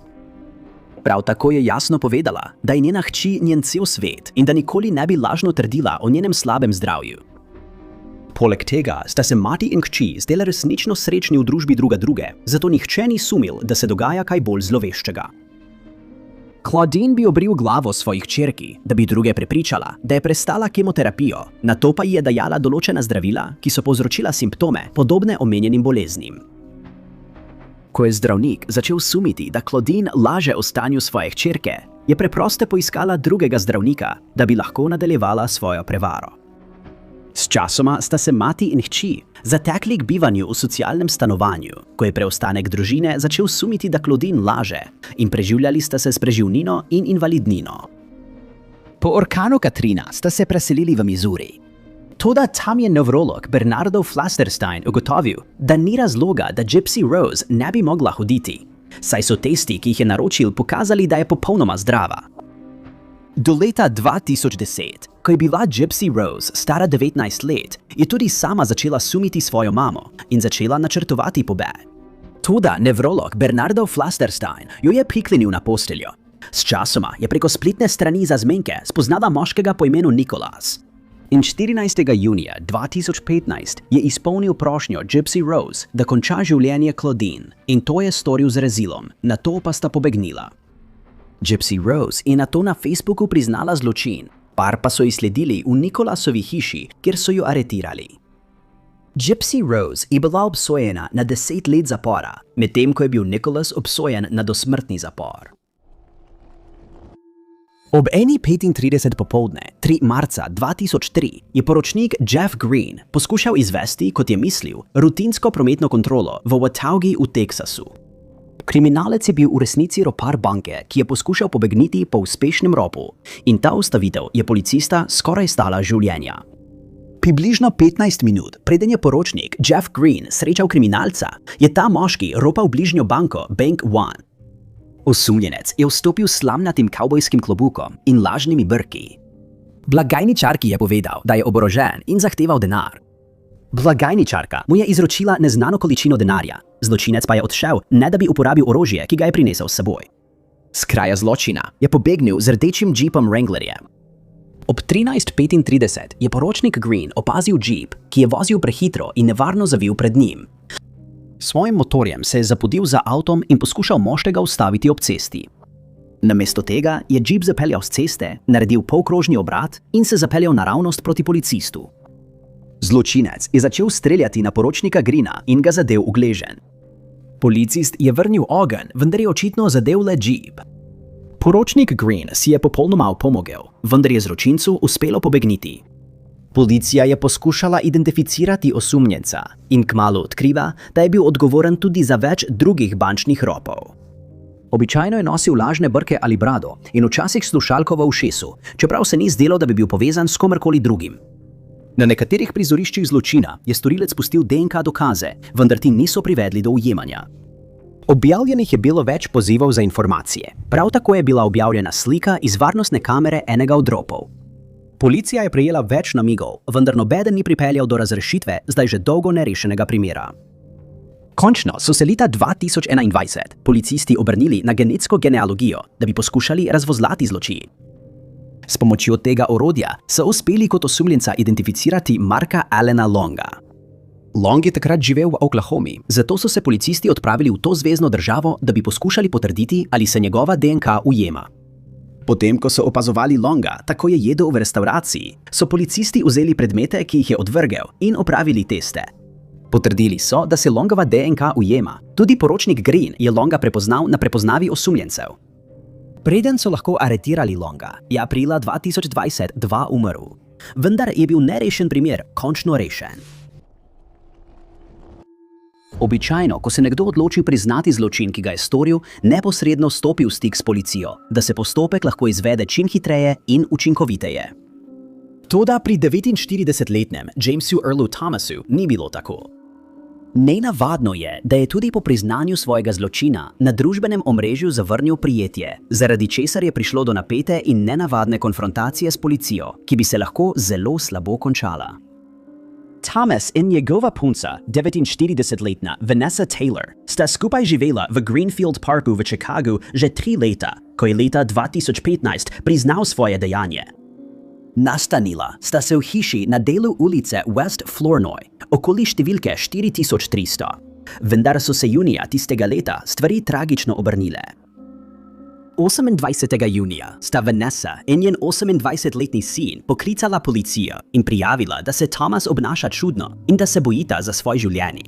Prav tako je jasno povedala, da je njena hči njen cel svet in da nikoli ne bi lažno trdila o njenem slabem zdravju. Poleg tega sta se mati in hči zdele resnično srečni v družbi druga druge, zato nihče ni sumil, da se dogaja kaj bolj zloveščega. Claudine bi obril glavo svoji hčerki, da bi druge prepričala, da je prestala kemoterapijo, nato pa ji je dajala določena zdravila, ki so povzročila simptome, podobne omenjenim boleznim. Ko je zdravnik začel sumiti, da Claudine laže o stanju svoje hčerke, je preprosto poiskala drugega zdravnika, da bi lahko nadaljevala svojo prevaro. Sčasoma sta se mati in hči zatekli k bivanju v socialnem stanovanju, ko je preostanek družine začel sumiti, da Claudine laže, in preživljali sta se s preživnino in invalidnino. Po orkanu Katrina sta se preselili v Missouri. Toda tam je nevrolog Bernardo Flasterstein ugotovil, da ni razloga, da Gypsy Rose ne bi mogla hoditi, saj so testi, ki jih je naročil, pokazali, da je popolnoma zdrava. Do leta 2010, ko je bila Gypsy Rose stara 19 let, je tudi sama začela sumiti svojo mamo in začela načrtovati pobeg. Toda nevrolog Bernardo Flasterstein jo je priklenil na posteljo. Sčasoma je preko spletne strani za zmenke spoznala moškega po imenu Nicholas. In 14. junija 2015 je izpolnil prošnjo Gypsy Rose, da konča življenje Claudine, in to je storil z rezilom, nato pa sta pobegnila. Gypsy Rose je nato na Facebooku priznala zločin, par pa so ji sledili v Nicolasovi hiši, kjer so jo aretirali. Gypsy Rose je bila obsojena na 10 let zapora, medtem ko je bil Nicholas obsojen na dosmrtni zapor. Ob 1:35 popoldne, 3. marca 2003, je poročnik Jeff Green poskušal izvesti, kot je mislil, rutinsko prometno kontrolo v Wataugi v Teksasu. Kriminalec je bil v resnici ropar banke, ki je poskušal pobegniti po uspešnem ropu, in ta ustavitev je policista skoraj stala življenja. Približno 15 minut, preden je poročnik Jeff Green srečal kriminalca, je ta moški ropal bližnjo banko Bank One. Osumljenec je vstopil s slamnatim kavbojskim klobukom in lažnimi brki. Blagajničarki je povedal, da je oborožen in zahteval denar. Blagajničarka mu je izročila neznano količino denarja, zločinec pa je odšel, ne da bi uporabil orožje, ki ga je prinesel s seboj. S kraja zločina je pobegnil z rdečim džipom Wranglerjem. Ob 13:35 je poročnik Green opazil džip, ki je vozil prehitro in nevarno zavil pred njim. Svojim motorjem se je zapodil za avtom in poskušal moškega ustaviti ob cesti. Namesto tega je džip zapeljal s ceste, naredil polkrožni obrat in se zapeljal naravnost proti policistu. Zločinec je začel streljati na poročnika Greena in ga zadel v gleženj. Policist je vrnil ogenj, vendar je očitno zadel le džip. Poročnik Green si je popolnoma opomogel, vendar je zločincu uspelo pobegniti. Policija je poskušala identificirati osumljenca in kmalu odkriva, da je bil odgovoren tudi za več drugih bančnih ropov. Običajno je nosil lažne brke ali brado in včasih slušalko v ušesu, čeprav se ni zdelo, da bi bil povezan s komerkoli drugim. Na nekaterih prizoriščih zločina je storilec pustil DNK dokaze, vendar ti niso privedli do ujemanja. Objavljenih je bilo več pozivov za informacije. Prav tako je bila objavljena slika iz varnostne kamere enega od ropov. Policija je prejela več namigov, vendar nobeden ni pripeljal do razrešitve zdaj že dolgo nerešenega primera. Končno so se leta 2021 policisti obrnili na genetsko genealogijo, da bi poskušali razvozlati zločin. S pomočjo tega orodja so uspeli kot osumljenca identificirati Marka Allena Longa. Long je takrat živel v Oklahomi, zato so se policisti odpravili v to zvezno državo, da bi poskušali potrditi, ali se njegova DNK ujema. Potem, ko so opazovali Longa, tako je jedel v restavraciji, so policisti vzeli predmete, ki jih je odvrgel, in opravili teste. Potrdili so, da se Longova DNK ujema. Tudi poročnik Green je Longa prepoznal na prepoznavi osumljencev. Preden so lahko aretirali Longa, je aprila 2022 umrl. Vendar je bil nerešen primer končno rešen. Običajno, ko se nekdo odloči priznati zločin, ki ga je storil, neposredno stopi v stik s policijo, da se postopek lahko izvede čim hitreje in učinkoviteje. Toda pri 49-letnem Jamesu Earlu Thomasu ni bilo tako. Nenavadno je, da je tudi po priznanju svojega zločina na družbenem omrežju zavrnil prijetje, zaradi česar je prišlo do napete in nenavadne konfrontacije s policijo, ki bi se lahko zelo slabo končala. Thomas in njegova punca, 49-letna Vanessa Taylor, sta skupaj živela v Greenfield Parku v Chicagu že 3 leta, ko je leta 2015 priznal svoje dejanje. Nastanila sta se v hiši na delu ulice West Flournoy, okoli številke 4300. Vendar so se junija tistega leta stvari tragično obrnile. 28. junija sta Vanessa in njen 28-letni sin poklicala policijo in prijavila, da se Thomas obnaša čudno in da se bojita za svoj življenje.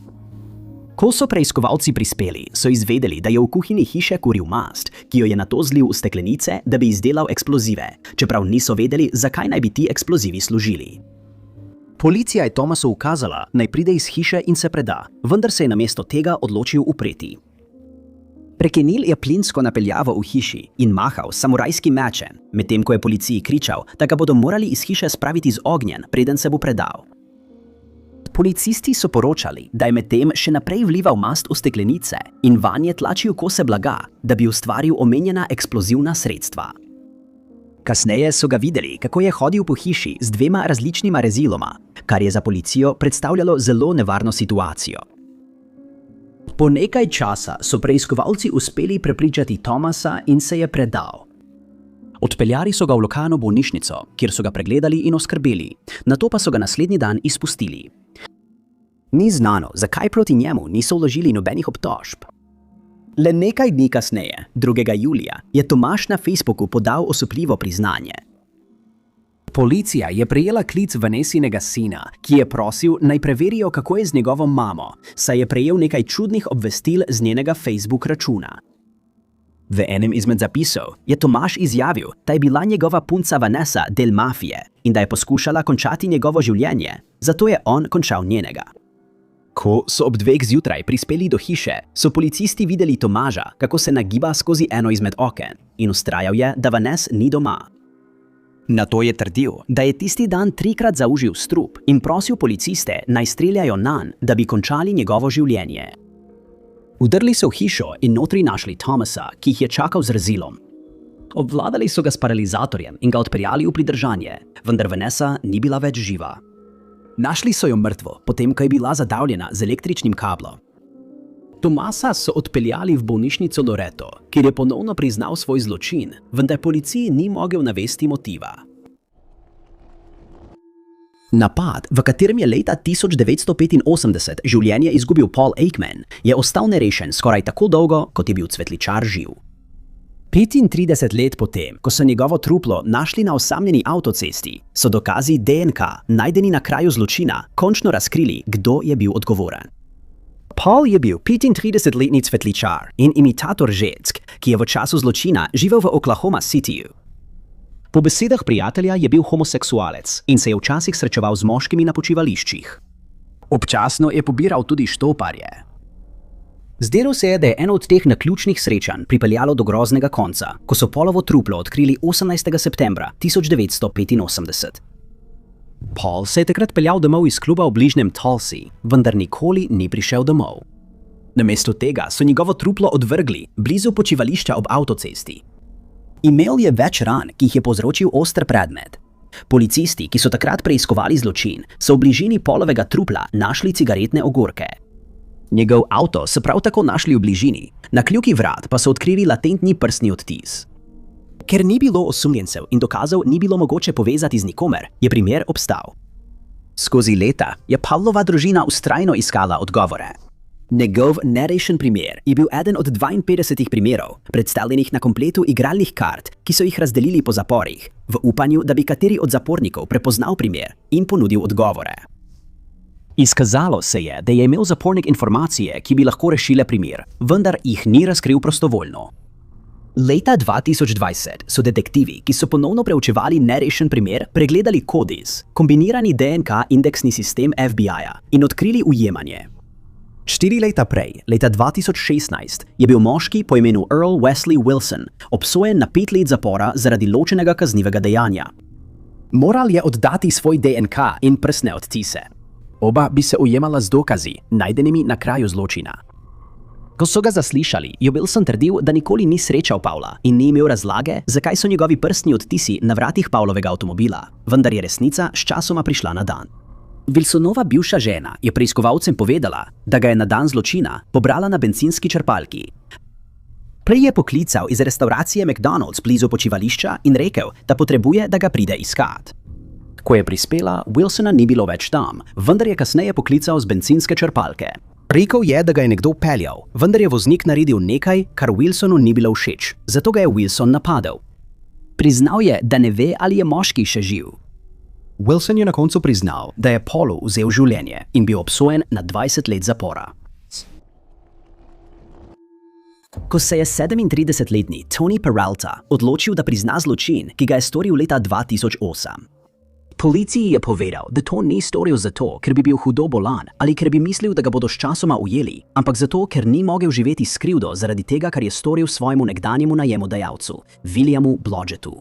Ko so preiskovalci prispeli, so izvedeli, da je v kuhinji hiše kuril mast, ki jo je nato zlil v steklenice, da bi izdelal eksplozive, čeprav niso vedeli, zakaj naj bi ti eksplozivi služili. Policija je Thomasu ukazala, naj pride iz hiše in se preda, vendar se je namesto tega odločil upreti. Prekinil je plinsko napeljavo v hiši in mahal s samurajskim mečem, medtem ko je policiji kričal, da ga bodo morali iz hiše spraviti z ognjem, preden se bo predal. Policisti so poročali, da je medtem še naprej vlival mast v steklenice in vanje tlačil kose blaga, da bi ustvaril omenjena eksplozivna sredstva. Kasneje so ga videli, kako je hodil po hiši z 2 različnima reziloma, kar je za policijo predstavljalo zelo nevarno situacijo. Po nekaj časa so preiskovalci uspeli prepričati Thomasa in se je predal. Odpeljali so ga v lokalno bolnišnico, kjer so ga pregledali in oskrbeli, nato pa so ga naslednji dan izpustili. Ni znano, zakaj proti njemu niso vložili nobenih obtožb. Le nekaj dni kasneje, 2. julija, je Tomaž na Facebooku podal osupljivo priznanje. Policija je prejela klic Vanessinega sina, ki je prosil, naj preverijo, kako je z njegovo mamo, saj je prejel nekaj čudnih obvestil z njenega Facebook računa. V enem izmed zapisov je Tomaž izjavil, da je bila njegova punca Vanessa del mafije in da je poskušala končati njegovo življenje, zato je on končal njenega. Ko so ob 2 zjutraj prispeli do hiše, so policisti videli Tomaža, kako se nagiba skozi eno izmed oken in vztrajal je, da Vanessa ni doma. Nato je trdil, da je tisti dan 3-krat zaužil strup in prosil policiste, naj streljajo nanj, da bi končali njegovo življenje. Vdrli so v hišo in notri našli Thomasa, ki jih je čakal z rezilom. Obvladali so ga s paralizatorjem in ga odpeljali v pridržanje, vendar Vanessa ni bila več živa. Našli so jo mrtvo, potem ko je bila zadavljena z električnim kablom. Thomasa so odpeljali v bolnišnico Loreto, kjer je ponovno priznal svoj zločin, vendar policiji ni mogel navesti motiva. Napad, v katerem je leta 1985 življenje izgubil Paul Aikman, je ostal nerešen skoraj tako dolgo, kot je bil cvetličar živ. 35 let potem, ko so njegovo truplo našli na osamljeni avtocesti, so dokazi DNK, najdeni na kraju zločina, končno razkrili, kdo je bil odgovoren. Paul je bil 35-letni cvetličar in imitator žensk, ki je v času zločina živel v Oklahoma Cityju. Po besedah prijatelja je bil homoseksualec in se je včasih srečeval z moškimi na počivališčih. Občasno je pobiral tudi štoparje. Zdelo se je, da je eno od teh naključnih srečanj pripeljalo do groznega konca, ko so Paulovo truplo odkrili 18. septembra 1985. Paul se je takrat peljal domov iz kluba v bližnjem Tulsi, vendar nikoli ni prišel domov. Namesto tega so njegovo truplo odvrgli blizu počivališča ob avtocesti. Imel je več ran, ki jih je povzročil oster predmet. Policisti, ki so takrat preiskovali zločin, so v bližini Paulovega trupla našli cigaretne ogorke. Njegov avto so prav tako našli v bližini, na kljuki vrat pa so odkrili latentni prstni odtis. Ker ni bilo osumljencev in dokazov ni bilo mogoče povezati z nikomer, je primer obstal. Skozi leta je Pavlova družina vztrajno iskala odgovore. Njegov nerešen primer je bil eden od 52 primerov, predstavljenih na kompletu igralnih kart, ki so jih razdelili po zaporih, v upanju, da bi kateri od zapornikov prepoznal primer in ponudil odgovore. Izkazalo se je, da je imel zapornik informacije, ki bi lahko rešile primer, vendar jih ni razkril prostovoljno. Leta 2020 so detektivi, ki so ponovno preučevali nerešen primer, pregledali CODIS, kombinirani DNK indeksni sistem FBI-ja, in odkrili ujemanje. 4 leta prej, leta 2016, je bil moški po imenu Earl Wesley Wilson obsojen na 5 let zapora zaradi ločenega kaznivega dejanja. Moral je oddati svoj DNK in prstne odtise. Oba bi se ujemala z dokazi, najdenimi na kraju zločina. Ko so ga zaslišali, je Wilson trdil, da nikoli ni srečal Pavla in ni imel razlage, zakaj so njegovi prstni odtisi na vratih Pavlovega avtomobila, vendar je resnica sčasoma prišla na dan. Wilsonova bivša žena je preiskovalcem povedala, da ga je na dan zločina pobrala na bencinski črpalki. Prej je poklical iz restauracije McDonald's blizu počivališča in rekel, da potrebuje, da ga pride iskat. Ko je prispela, Wilsona ni bilo več tam, vendar je kasneje poklical z bencinske črpalke. Rekel je, da ga je nekdo peljal, vendar je voznik naredil nekaj, kar Wilsonu ni bilo všeč, zato ga je Wilson napadel. Priznal je, da ne ve, ali je moški še živ. Wilson je na koncu priznal, da je Paulu vzel življenje in bil obsojen na 20 let zapora. Ko se je 37-letni Tony Peralta odločil, da prizna zločin, ki ga je storil leta 2008. Policiji je povedal, da to ni storil zato, ker bi bil hudo bolan ali ker bi mislil, da ga bodo sčasoma ujeli, ampak zato, ker ni mogel živeti s krivdo zaradi tega, kar je storil svojemu nekdanjemu najemodajalcu, Williamu Blodgettu.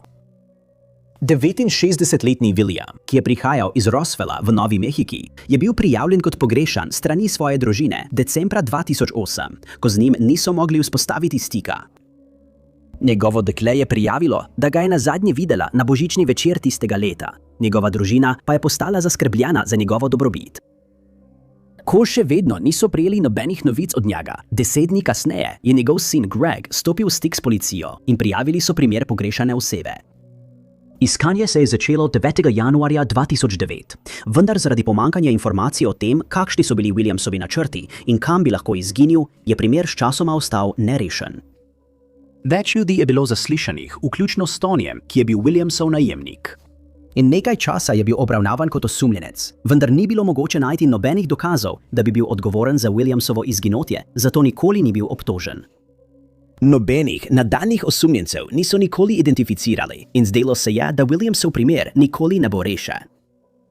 69-letni William, ki je prihajal iz Roswella v Novi Mehiki, je bil prijavljen kot pogrešan strani svoje družine decembra 2008, ko z njim niso mogli vzpostaviti stika. Njegovo dekle je prijavilo, da ga je nazadnje videla na božični večer tistega leta, njegova družina pa je postala zaskrbljena za njegovo dobrobit. Ko še vedno niso prejeli nobenih novic od njega, 10 dni kasneje je njegov sin Greg stopil v stik s policijo in prijavili so primer pogrešane osebe. Iskanje se je začelo 9. januarja 2009, vendar zaradi pomankanja informacij o tem, kakšni so bili Williamsovi načrti in kam bi lahko izginil, je primer sčasoma ostal nerešen. Več ljudi je bilo zaslišanih, vključno s Tonyjem, ki je bil Williamsov najemnik. In nekaj časa je bil obravnavan kot osumljenec, vendar ni bilo mogoče najti nobenih dokazov, da bi bil odgovoren za Williamsovo izginotje, zato nikoli ni bil obtožen. Nobenih nadaljnjih osumljencev niso nikoli identificirali in zdelo se je, da Williamsov primer nikoli ne bo rešen.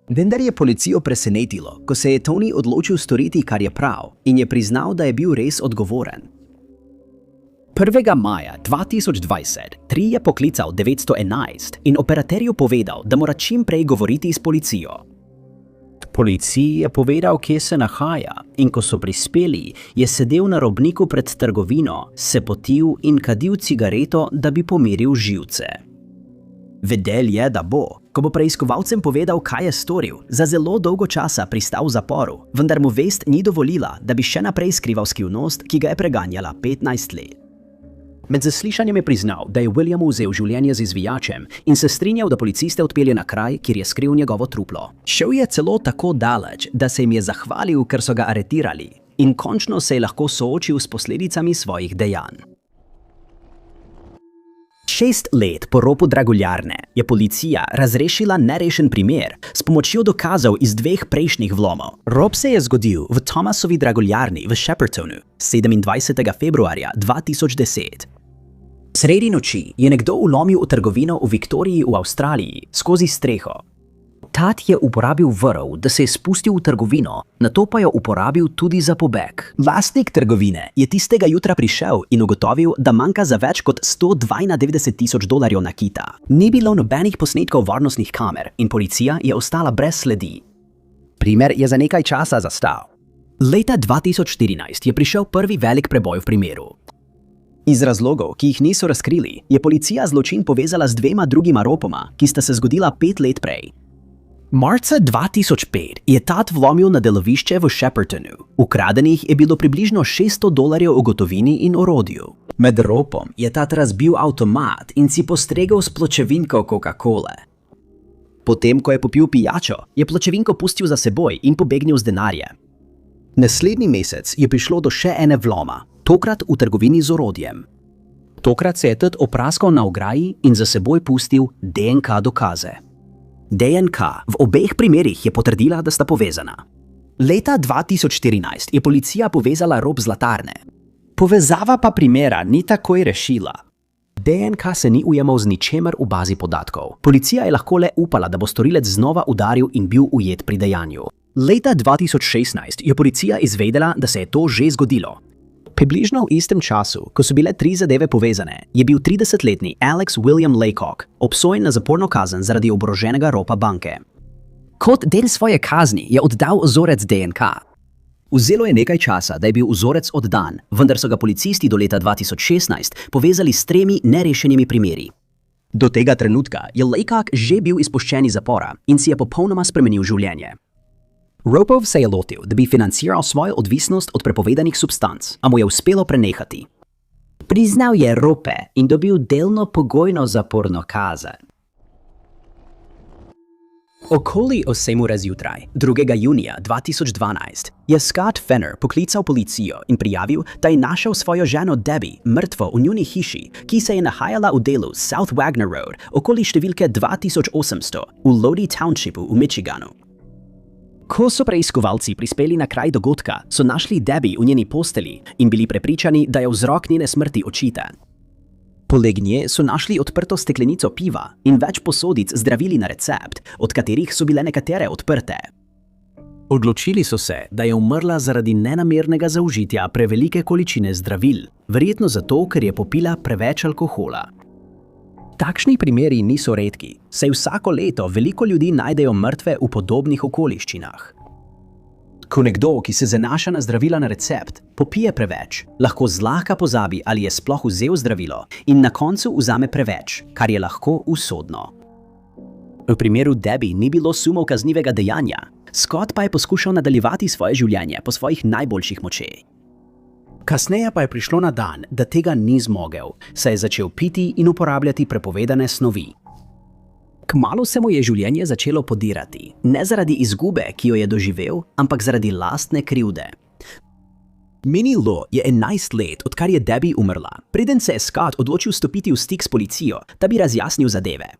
Vendar je policijo presenetilo, ko se je Tony odločil storiti, kar je prav, in je priznal, da je bil res odgovoren. 1. maja 2020 Tri je poklical 911 in operaterju povedal, da mora čim prej govoriti s policijo. Policiji je povedal, kje se nahaja, in ko so prispeli, je sedel na robniku pred trgovino, se potil in kadil cigareto, da bi pomiril živce. Vedel je, da bo, ko bo preiskovalcem povedal, kaj je storil, za zelo dolgo časa pristal v zaporu, vendar mu vest ni dovolila, da bi še naprej skrival skrivnost, ki ga je preganjala 15 let. Med zaslišanjem je priznal, da je Williamu vzel življenje z izvijačem in se strinjal, da policiste odpelje na kraj, kjer je skril njegovo truplo. Šel je celo tako daleč, da se jim je zahvalil, ker so ga aretirali, in končno se je lahko soočil s posledicami svojih dejanj. 6 let po ropu draguljarne je policija razrešila nerešen primer s pomočjo dokazov iz 2 prejšnjih vlomov. Rop se je zgodil v Thomasovi draguljarni v Sheppertonu 27. februarja 2010. Sredi noči je nekdo vlomil v trgovino v Viktoriji v Avstraliji skozi streho. Tat je uporabil vrv, da se je spustil v trgovino, nato pa jo uporabil tudi za pobeg. Lastnik trgovine je tistega jutra prišel in ugotovil, da manjka za več kot $192,000 nakita. Ni bilo nobenih posnetkov varnostnih kamer in policija je ostala brez sledi. Primer je za nekaj časa zastal. Leta 2014 je prišel prvi velik preboj v primeru. Iz razlogov, ki jih niso razkrili, je policija zločin povezala z 2 drugima ropoma, ki sta se zgodila 5 let prej. Marca 2005 je Tat vlomil na delovišče v Sheppertonu. Ukradenih je bilo približno $600 v gotovini in orodju. Med ropom je Tat razbil avtomat in si postregel s pločevinko Coca-Cole. Potem, ko je popil pijačo, je pločevinko pustil za seboj in pobegnil z denarjem. Naslednji mesec je prišlo do še ene vloma, tokrat v trgovini z orodjem. Tokrat se je Tat opraskal na ograji in za seboj pustil DNK dokaze. DNK v obeh primerih je potrdila, da sta povezana. Leta 2014 je policija povezala rop zlatarne. Povezava pa primera ni takoj rešila. DNK se ni ujemal z ničemer v bazi podatkov. Policija je lahko le upala, da bo storilec znova udaril in bil ujet pri dejanju. Leta 2016 je policija izvedela, da se je to že zgodilo. Približno v istem času, ko so bile 3 zadeve povezane, je bil 30-letni Alex William Laycock obsojen na zaporno kazen zaradi oboroženega ropa banke. Kot del svoje kazni je oddal vzorec DNK. Vzelo je nekaj časa, da je bil vzorec oddan, vendar so ga policisti do leta 2016 povezali s 3 nerešenimi primeri. Do tega trenutka je Laycock že bil izpuščen iz zapora in si je popolnoma spremenil življenje. Ropov se je lotil, da bi financiral svojo odvisnost od prepovedanih substanc, a mu je uspelo prenehati. Priznal je rope in dobil delno pogojno zaporno kazen. Okoli 8 ure zjutraj, 2. junija 2012, je Scott Fenner poklical policijo in prijavil, da je našel svojo ženo Debbie mrtvo v njuni hiši, ki se je nahajala v delu South Wagner Road okoli številke 2800 v Lodi Townshipu v Michiganu. Ko so preiskovalci prispeli na kraj dogodka, so našli Debbie v njeni posteli in bili prepričani, da je vzrok njene smrti očiten. Poleg nje so našli odprto steklenico piva in več posodic zdravili na recept, od katerih so bile nekatere odprte. Odločili so se, da je umrla zaradi nenamernega zaužitja prevelike količine zdravil, verjetno zato, ker je popila preveč alkohola. Takšni primeri niso redki, saj vsako leto veliko ljudi najdejo mrtve v podobnih okoliščinah. Ko nekdo, ki se zanaša na zdravila na recept, popije preveč, lahko zlahka pozabi, ali je sploh vzel zdravilo in na koncu vzame preveč, kar je lahko usodno. V primeru Debbie ni bilo sumov kaznivega dejanja, Scott pa je poskušal nadaljevati svoje življenje po svojih najboljših močeh. Kasneje pa je prišlo na dan, da tega ni zmogel, saj je začel piti in uporabljati prepovedane snovi. Kmalu se mu je življenje začelo podirati, ne zaradi izgube, ki jo je doživel, ampak zaradi lastne krivde. Minilo je 11 let, odkar je Debbie umrla, preden se je Scott odločil stopiti v stik s policijo, da bi razjasnil zadeve.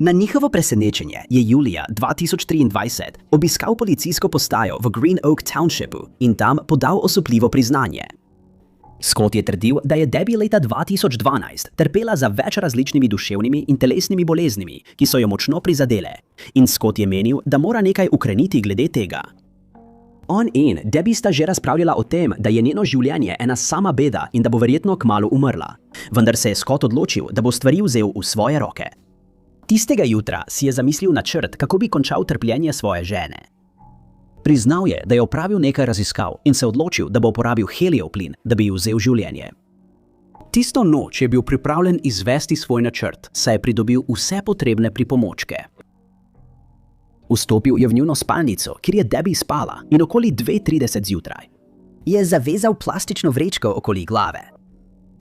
Na njihovo presenečenje je julija 2023 obiskal policijsko postajo v Green Oak Townshipu in tam podal osupljivo priznanje. Scott je trdil, da je Debbie leta 2012 trpela za več različnimi duševnimi in telesnimi boleznimi, ki so jo močno prizadele, in Scott je menil, da mora nekaj ukreniti glede tega. On in Debbie sta že razpravljala o tem, da je njeno življenje ena sama beda in da bo verjetno kmalu umrla, vendar se je Scott odločil, da bo stvari vzel v svoje roke. Tistega jutra si je zamislil načrt, kako bi končal trpljenje svoje žene. Priznal je, da je opravil nekaj raziskav in se odločil, da bo uporabil helijev plin, da bi ji vzel življenje. Tisto noč je bil pripravljen izvesti svoj načrt, saj je pridobil vse potrebne pripomočke. Vstopil je v njuno spalnico, kjer je Debbie spala, in okoli 2:30 zjutraj je zavezal plastično vrečko okoli glave.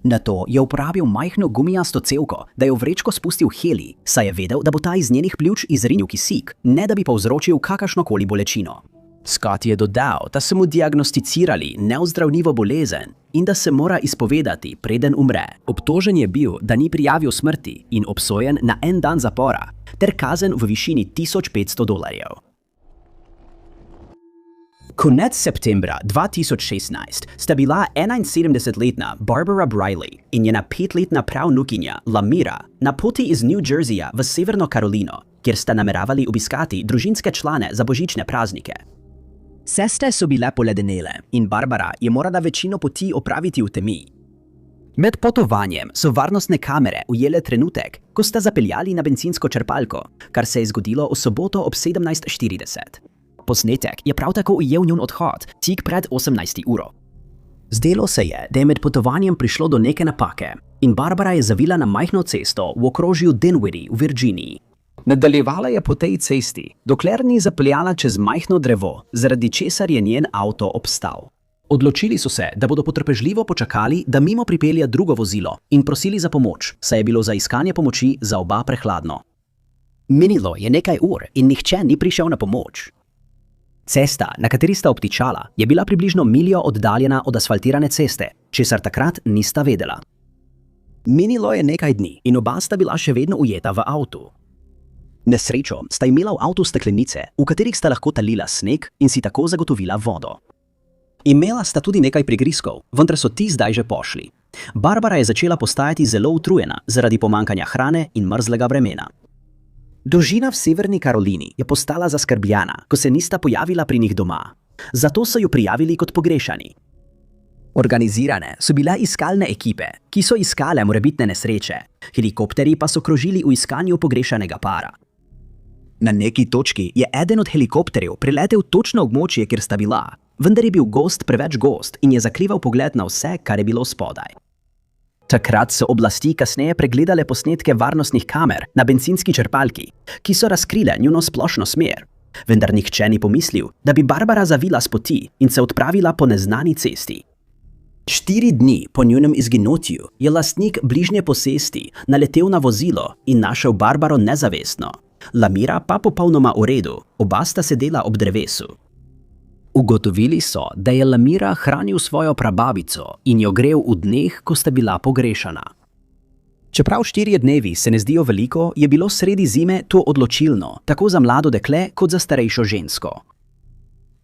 Nato je uporabil majhno gumijasto cevko, da je v vrečko spustil helij, saj je vedel, da bo ta iz njenih pljuč izrinil kisik, ne da bi povzročil kakršnokoli bolečino. Scott je dodal, da so mu diagnosticirali neozdravljivo bolezen in da se mora izpovedati, preden umre. Obtožen je bil, da ni prijavil smrti in obsojen na 1 dan zapora, ter kazen v višini $1500. Konec septembra 2016 sta bila 71-letna Barbara Briley in njena 5-letna pravnukinja Lamira na poti iz New Jerseyja v Severno Karolino, kjer sta nameravali obiskati družinske člane za božične praznike. Ceste so bile poledenele in Barbara je morala večino poti opraviti v temi. Med potovanjem so varnostne kamere ujele trenutek, ko sta zapeljali na bencinsko črpalko, kar se je zgodilo v soboto ob 17:40. Posnetek je prav tako ujel njun odhod, tik pred 18. uro. Zdelo se je, da je med potovanjem prišlo do neke napake in Barbara je zavila na majhno cesto v okrožju Dinwiddie v Virginiji. Nadaljevala je po tej cesti, dokler ni zapeljala čez majhno drevo, zaradi česar je njen avto obstal. Odločili so se, da bodo potrpežljivo počakali, da mimo pripelje drugo vozilo in prosili za pomoč, saj je bilo za iskanje pomoči za oba prehladno. Minilo je nekaj ur in nihče ni prišel na pomoč. Cesta, na kateri sta obtičala, je bila približno miljo oddaljena od asfaltirane ceste, česar takrat nista vedela. Minilo je nekaj dni in oba sta bila še vedno ujeta v avtu. Nesrečo sta imela v avtu steklenice, v katerih sta lahko talila sneg in si tako zagotovila vodo. Imela sta tudi nekaj prigrizkov, vendar so ti zdaj že pošli. Barbara je začela postajati zelo utrujena zaradi pomanjkanja hrane in mrzlega vremena. Družina v Severni Karolini je postala zaskrbljena, ko se nista pojavila pri njih doma. Zato so jo prijavili kot pogrešani. Organizirane so bile iskalne ekipe, ki so iskale morebitne nesreče. Helikopterji pa so krožili v iskanju pogrešanega para. Na neki točki je eden od helikopterjev priletel točno v območje, kjer sta bila, vendar je bil gozd preveč gost in je zakrival pogled na vse, kar je bilo spodaj. Takrat so oblasti kasneje pregledale posnetke varnostnih kamer na bencinski črpalki, ki so razkrile njuno splošno smer. Vendar nihče ni pomislil, da bi Barbara zavila s poti in se odpravila po neznani cesti. 4 dni po njunem izginotju je lastnik bližnje posesti naletel na vozilo in našel Barbaro nezavestno. Lamira pa popolnoma v redu, oba sta sedela ob drevesu. Ugotovili so, da je Lamira hranil svojo prababico in jo grel v dneh, ko sta bila pogrešana. Čeprav 4 dnevi se ne zdijo veliko, je bilo sredi zime to odločilno, tako za mlado dekle kot za starejšo žensko.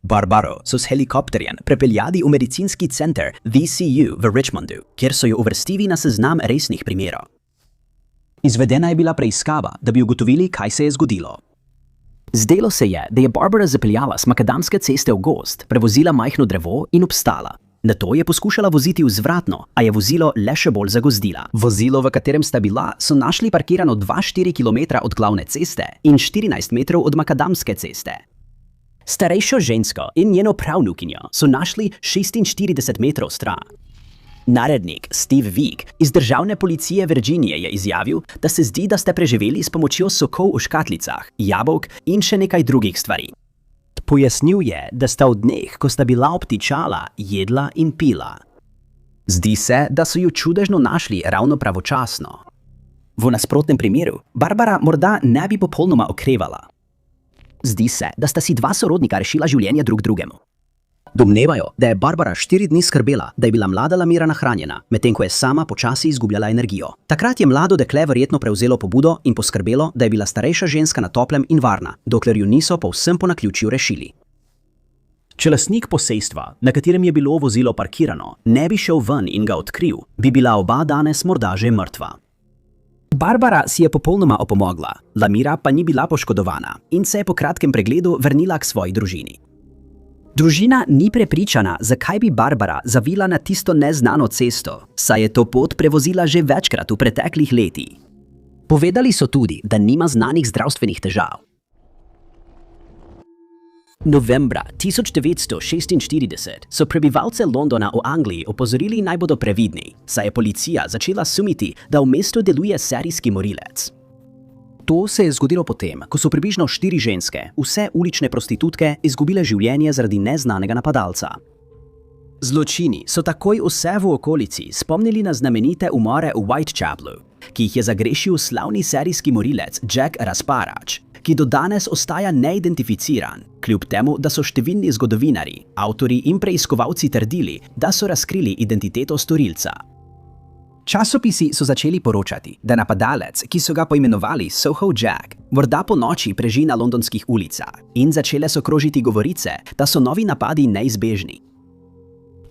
Barbaro so s helikopterjem prepeljali v medicinski center VCU v Richmondu, kjer so jo uvrstili na seznam resnih primerov. Izvedena je bila preiskava, da bi ugotovili, kaj se je zgodilo. Zdelo se je, da je Barbara zapeljala s makadamske ceste v gozd, prevozila majhno drevo in obstala. Nato je poskušala voziti vzvratno, a je vozilo le še bolj zagozdila. Vozilo, v katerem sta bila, so našli parkirano 2,4 km od glavne ceste in 14 metrov od makadamske ceste. Starejšo žensko in njeno pravnukinjo so našli 46 metrov stran. Narednik Steve Wiig iz državne policije Virginije je izjavil, da se zdi, da ste preživeli s pomočjo sokov v škatlicah, jabolk in še nekaj drugih stvari. Pojasnil je, da sta v dneh, ko sta bila obtičala, jedla in pila. Zdi se, da so ju čudežno našli ravno pravočasno. V nasprotnem primeru Barbara morda ne bi popolnoma okrevala. Zdi se, da sta si 2 sorodnika rešila življenje drug drugemu. Domnevajo, da je Barbara 4 dni skrbela, da je bila mlada Lamira nahranjena, medtem ko je sama počasi izgubljala energijo. Takrat je mlado dekle verjetno prevzelo pobudo in poskrbelo, da je bila starejša ženska na toplem in varna, dokler ju niso povsem po naključju rešili. Če lastnik posejstva, na katerem je bilo vozilo parkirano, ne bi šel ven in ga odkril, bi bila oba danes morda že mrtva. Barbara si je popolnoma opomogla, Lamira pa ni bila poškodovana in se je po kratkem pregledu vrnila k svoji družini. Družina ni prepričana, zakaj bi Barbara zavila na tisto neznano cesto, saj je to pot prevozila že večkrat v preteklih letih. Povedali so tudi, da nima znanih zdravstvenih težav. Novembra 1946 so prebivalce Londona v Angliji opozorili, naj bodo previdni, saj je policija začela sumiti, da v mestu deluje serijski morilec. To se je zgodilo potem, ko so približno 4 ženske, vse ulične prostitutke, izgubile življenje zaradi neznanega napadalca. Zločini so takoj vse v okolici spomnili na znamenite umore v Whitechapelu, ki jih je zagrešil slavni serijski morilec Jack Rasparač, ki do danes ostaja neidentificiran, kljub temu, da so številni zgodovinarji, avtorji in preiskovalci trdili, da so razkrili identiteto storilca. Časopisi so začeli poročati, da napadalec, ki so ga poimenovali Soho Jack, morda po noči preži na londonskih ulicah in začele so krožiti govorice, da so novi napadi neizbežni.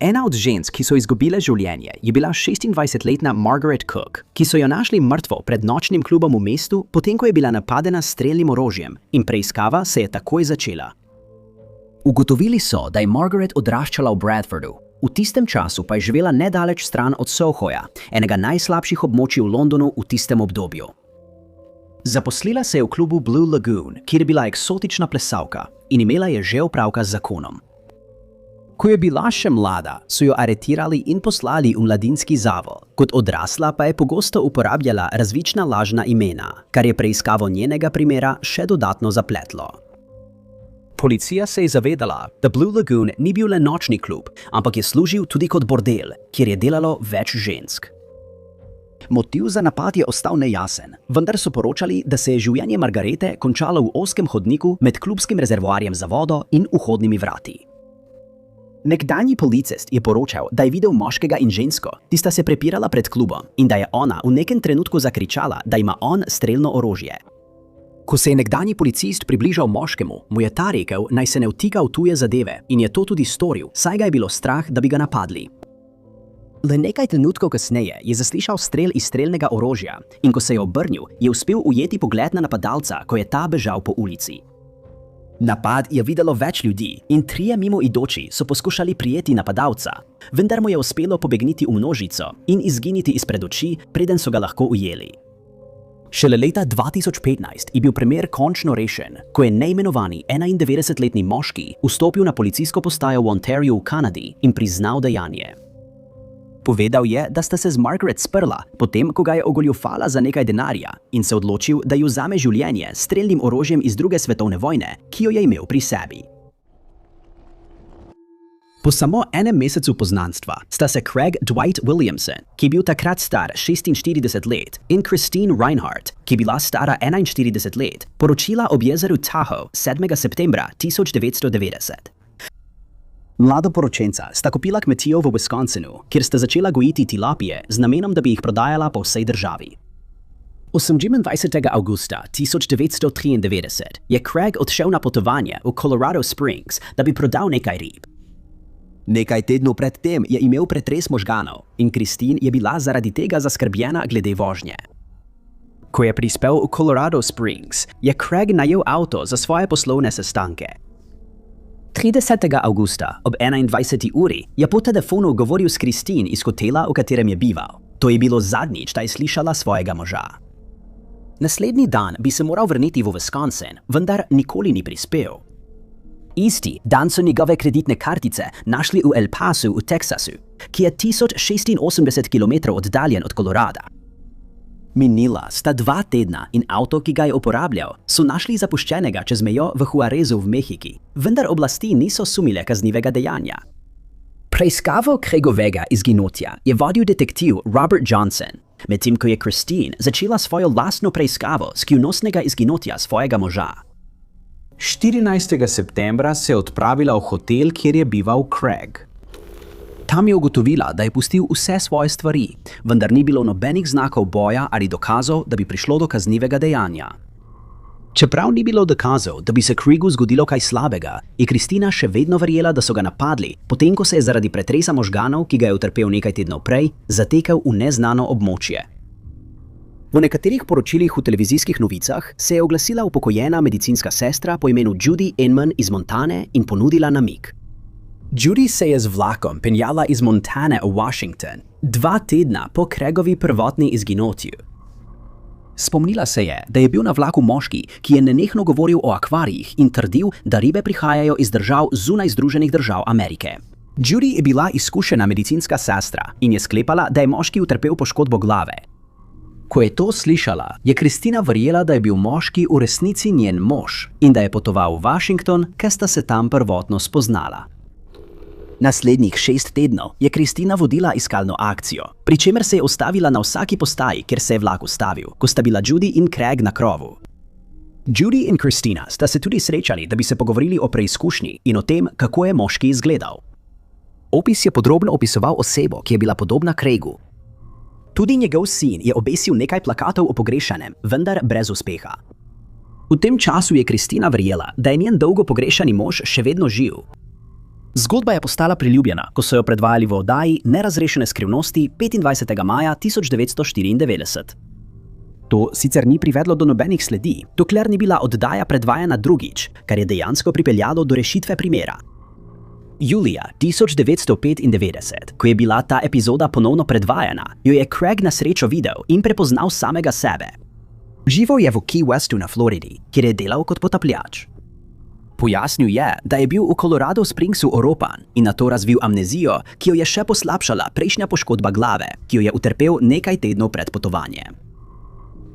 Ena od žensk, ki so izgubile življenje, je bila 26-letna Margaret Cook, ki so jo našli mrtvo pred nočnim klubom v mestu, potem ko je bila napadena s strelnim orožjem in preiskava se je takoj začela. Ugotovili so, da je Margaret odraščala v Bradfordu. V tistem času pa je živela nedaleč stran od Sohoja, enega najslabših območij v Londonu v tistem obdobju. Zaposlila se je v klubu Blue Lagoon, kjer je bila eksotična plesalka in imela je že opravka z zakonom. Ko je bila še mlada, so jo aretirali in poslali v mladinski zavod. Kot odrasla pa je pogosto uporabljala različna lažna imena, kar je preiskavo njenega primera še dodatno zapletlo. Policija se je zavedala, da Blue Lagoon ni bil le nočni klub, ampak je služil tudi kot bordel, kjer je delalo več žensk. Motiv za napad je ostal nejasen, vendar so poročali, da se je življenje Margarete končalo v ozkem hodniku med klubskim rezervoarjem za vodo in vhodnimi vrati. Nekdanji policist je poročal, da je videl moškega in žensko, ki sta se prepirala pred klubom in da je ona v nekem trenutku zakričala, da ima on strelno orožje. Ko se je nekdanji policist približal moškemu, mu je ta rekel, naj se ne vtika v tuje zadeve in je to tudi storil, saj ga je bilo strah, da bi ga napadli. Le nekaj trenutkov kasneje je zaslišal strel iz strelnega orožja in ko se je obrnil, je uspel ujeti pogled na napadalca, ko je ta bežal po ulici. Napad je videlo več ljudi in 3 mimoidoči so poskušali prijeti napadalca, vendar mu je uspelo pobegniti v množico in izginiti izpred oči, preden so ga lahko ujeli. Šele leta 2015 je bil primer končno rešen, ko je neimenovani 91-letni moški vstopil na policijsko postajo v Ontariju v Kanadi in priznal dejanje. Povedal je, da sta se z Margaret sprla, potem ko ga je ogoljufala za nekaj denarja in se odločil, da ji vzame življenje s strelnim orožjem iz 2. svetovne vojne, ki jo je imel pri sebi. Po samo enem mesecu poznanstva sta se Craig Dwight Williamson, ki je bil takrat star 46 let, in Christine Reinhardt, ki je bila stara 41 let, poročila ob jezeru Tahoe 7. septembra 1990. Mladoporočenca sta kupila kmetijo v Wisconsinu, kjer sta začela gojiti tilapije z namenom, da bi jih prodajala po vsej državi. 28. avgusta 1993 je Craig odšel na potovanje v Colorado Springs, da bi prodal nekaj rib. Nekaj tednov pred tem je imel pretres možganov in Christine je bila zaradi tega zaskrbljena glede vožnje. Ko je prispel v Colorado Springs, je Craig najel avto za svoje poslovne sestanke. 30. avgusta ob 21. uri je po telefonu govoril s Christine iz hotela, v katerem je bival. To je bilo zadnjič, da je slišala svojega moža. Naslednji dan bi se moral vrniti v Wisconsin, vendar nikoli ni prispel. Isti dan so njegove kreditne kartice našli v El Pasu v Teksasu, ki je 1086 km oddaljen od Kolorada. Minila sta 2 tedna in avto, ki ga je uporabljal, so našli zapuščenega čez mejo v Juarezu v Mehiki, vendar oblasti niso sumile kaznivega dejanja. Preiskavo Craigovega izginotja je vodil detektiv Robert Johnson, medtem ko je Christine začela svojo lastno preiskavo skrivnostnega izginotja svojega moža. 14. septembra se je odpravila v hotel, kjer je bival Craig. Tam je ugotovila, da je pustil vse svoje stvari, vendar ni bilo nobenih znakov boja ali dokazov, da bi prišlo do kaznivega dejanja. Čeprav ni bilo dokazov, da bi se Craigu zgodilo kaj slabega, je Christina še vedno verjela, da so ga napadli, potem ko se je zaradi pretresa možganov, ki ga je utrpel nekaj tednov prej, zatekel v neznano območje. V nekaterih poročilih v televizijskih novicah se je oglasila upokojena medicinska sestra po imenu Judy Inman iz Montane in ponudila namig. Judy se je z vlakom penjala iz Montane v Washington 2 tedna po Craigovi prvotni izginotju. Spomnila se je, da je bil na vlaku moški, ki je nenehno govoril o akvarijih in trdil, da ribe prihajajo iz držav zunaj Združenih držav Amerike. Judy je bila izkušena medicinska sestra in je sklepala, da je moški utrpel poškodbo glave. Ko je to slišala, je Christina verjela, da je bil moški v resnici njen mož in da je potoval v Washington, ker sta se tam prvotno spoznala. Naslednjih 6 tednov je Christina vodila iskalno akcijo, pri čemer se je ustavila na vsaki postaji, kjer se je vlak ustavil, ko sta bila Judy in Craig na krovu. Judy in Christina sta se tudi srečali, da bi se pogovorili o preizkušnji in o tem, kako je moški izgledal. Opis je podrobno opisoval osebo, ki je bila podobna Craigu. Tudi njegov sin je obesil nekaj plakatov o pogrešanem, vendar brez uspeha. V tem času je Christina verjela, da je njen dolgo pogrešani mož še vedno živ. Zgodba je postala priljubljena, ko so jo predvajali v oddaji Nerazrešene skrivnosti 25. maja 1994. To sicer ni privedlo do nobenih sledi, dokler ni bila oddaja predvajana drugič, kar je dejansko pripeljalo do rešitve primera. Julija 1995, ko je bila ta epizoda ponovno predvajana, jo je Craig na srečo videl in prepoznal samega sebe. Živel je v Key Westu na Floridi, kjer je delal kot potapljač. Pojasnil je, da je bil v Colorado Springsu oropan in nato razvil amnezijo, ki jo je še poslabšala prejšnja poškodba glave, ki jo je utrpel nekaj tednov pred potovanjem.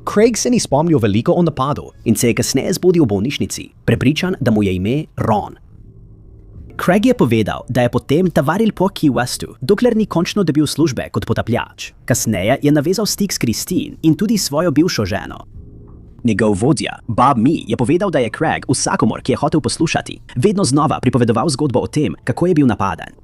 Craig se ni spomnil veliko o napadu in se je kasneje zbudil v bolnišnici, prepričan, da mu je ime Ron. Craig je povedal, da je potem tavaril po Key Westu, dokler ni končno dobil službe kot potapljač. Kasneje je navezal stik s Christine in tudi svojo bivšo ženo. Njegov vodja, Bob Mee, je povedal, da je Craig vsakomor, ki je hotel poslušati, vedno znova pripovedoval zgodbo o tem, kako je bil napaden.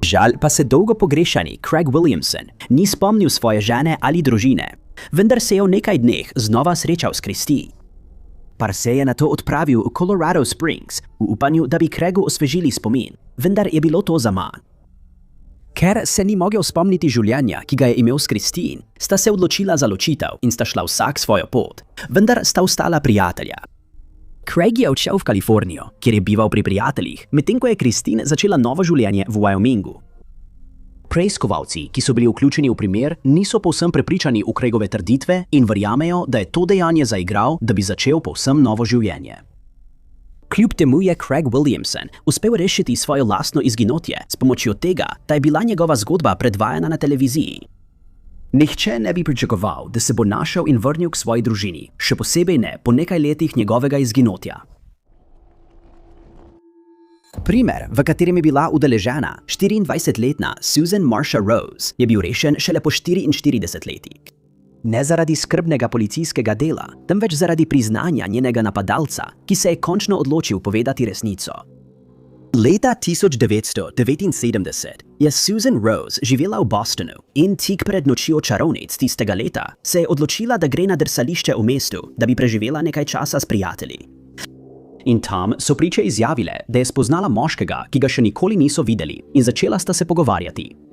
Žal pa se dolgo pogrešani Craig Williamson ni spomnil svoje žene ali družine, vendar se je v nekaj dneh znova srečal s Christine. Par se je nato odpravil v Colorado Springs v upanju, da bi Craigu osvežili spomin, vendar je bilo to zaman. Ker se ni mogel spomniti življenja, ki ga je imel s Christine, sta se odločila za ločitev in sta šla vsak svojo pot, vendar sta ostala prijatelja. Craig je odšel v Kalifornijo, kjer je bival pri prijateljih, medtem ko je Christine začela novo življenje v Wyomingu. Preiskovalci, ki so bili vključeni v primer, niso povsem prepričani v Craigove trditve in verjamejo, da je to dejanje zaigral, da bi začel povsem novo življenje. Kljub temu je Craig Williamson uspel rešiti svojo lastno izginotje s pomočjo tega, da je bila njegova zgodba predvajana na televiziji. Nihče ne bi pričakoval, da se bo našel in vrnil k svoji družini, še posebej ne po nekaj letih njegovega izginotja. Primer, v katerem je bila udeležena 24-letna Susan Marsha Rose, je bil rešen šele po 44 letih. Ne zaradi skrbnega policijskega dela, temveč zaradi priznanja njenega napadalca, ki se je končno odločil povedati resnico. Leta 1979 je Susan Rose živela v Bostonu in tik pred nočjo čarovnic tistega leta se je odločila, da gre na drsališče v mestu, da bi preživela nekaj časa s prijatelji. In tam so priče izjavile, da je spoznala moškega, ki ga še nikoli niso videli, in začela sta se pogovarjati.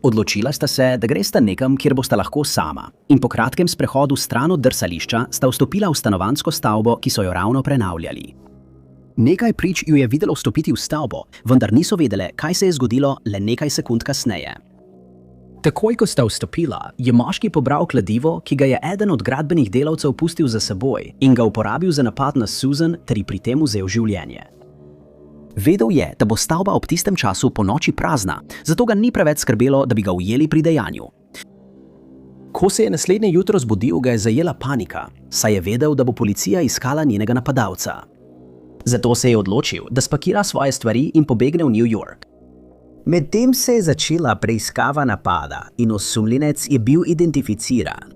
Odločila sta se, da gresta nekam, kjer bosta lahko sama, in po kratkem sprehodu stran od drsališča sta vstopila v stanovanjsko stavbo, ki so jo ravno prenavljali. Nekaj prič ju je videlo vstopiti v stavbo, vendar niso vedele, kaj se je zgodilo le nekaj sekund kasneje. Takoj, ko sta vstopila, je moški pobral kladivo, ki ga je eden od gradbenih delavcev pustil za seboj in ga uporabil za napad na Susan ter ji pri tem vzel življenje. Vedel je, da bo stavba ob tistem času ponoči prazna, zato ga ni preveč skrbelo, da bi ga ujeli pri dejanju. Ko se je naslednje jutro zbudil, ga je zajela panika, saj je vedel, da bo policija iskala njenega napadalca. Zato se je odločil, da spakira svoje stvari in pobegne v New York. Medtem se je začela preiskava napada in osumljenec je bil identificiran.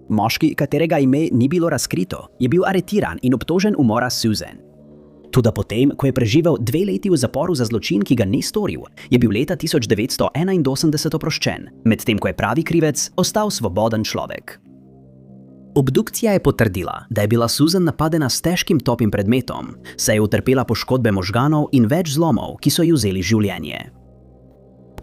Moški, katerega ime ni bilo razkrito, je bil aretiran in obtožen umora Susan. Toda potem, ko je preživel 2 leti v zaporu za zločin, ki ga ni storil, je bil leta 1981 oproščen, medtem ko je pravi krivec ostal svoboden človek. Obdukcija je potrdila, da je bila Susan napadena s težkim topim predmetom, saj je utrpela poškodbe možganov in več zlomov, ki so ji vzeli življenje.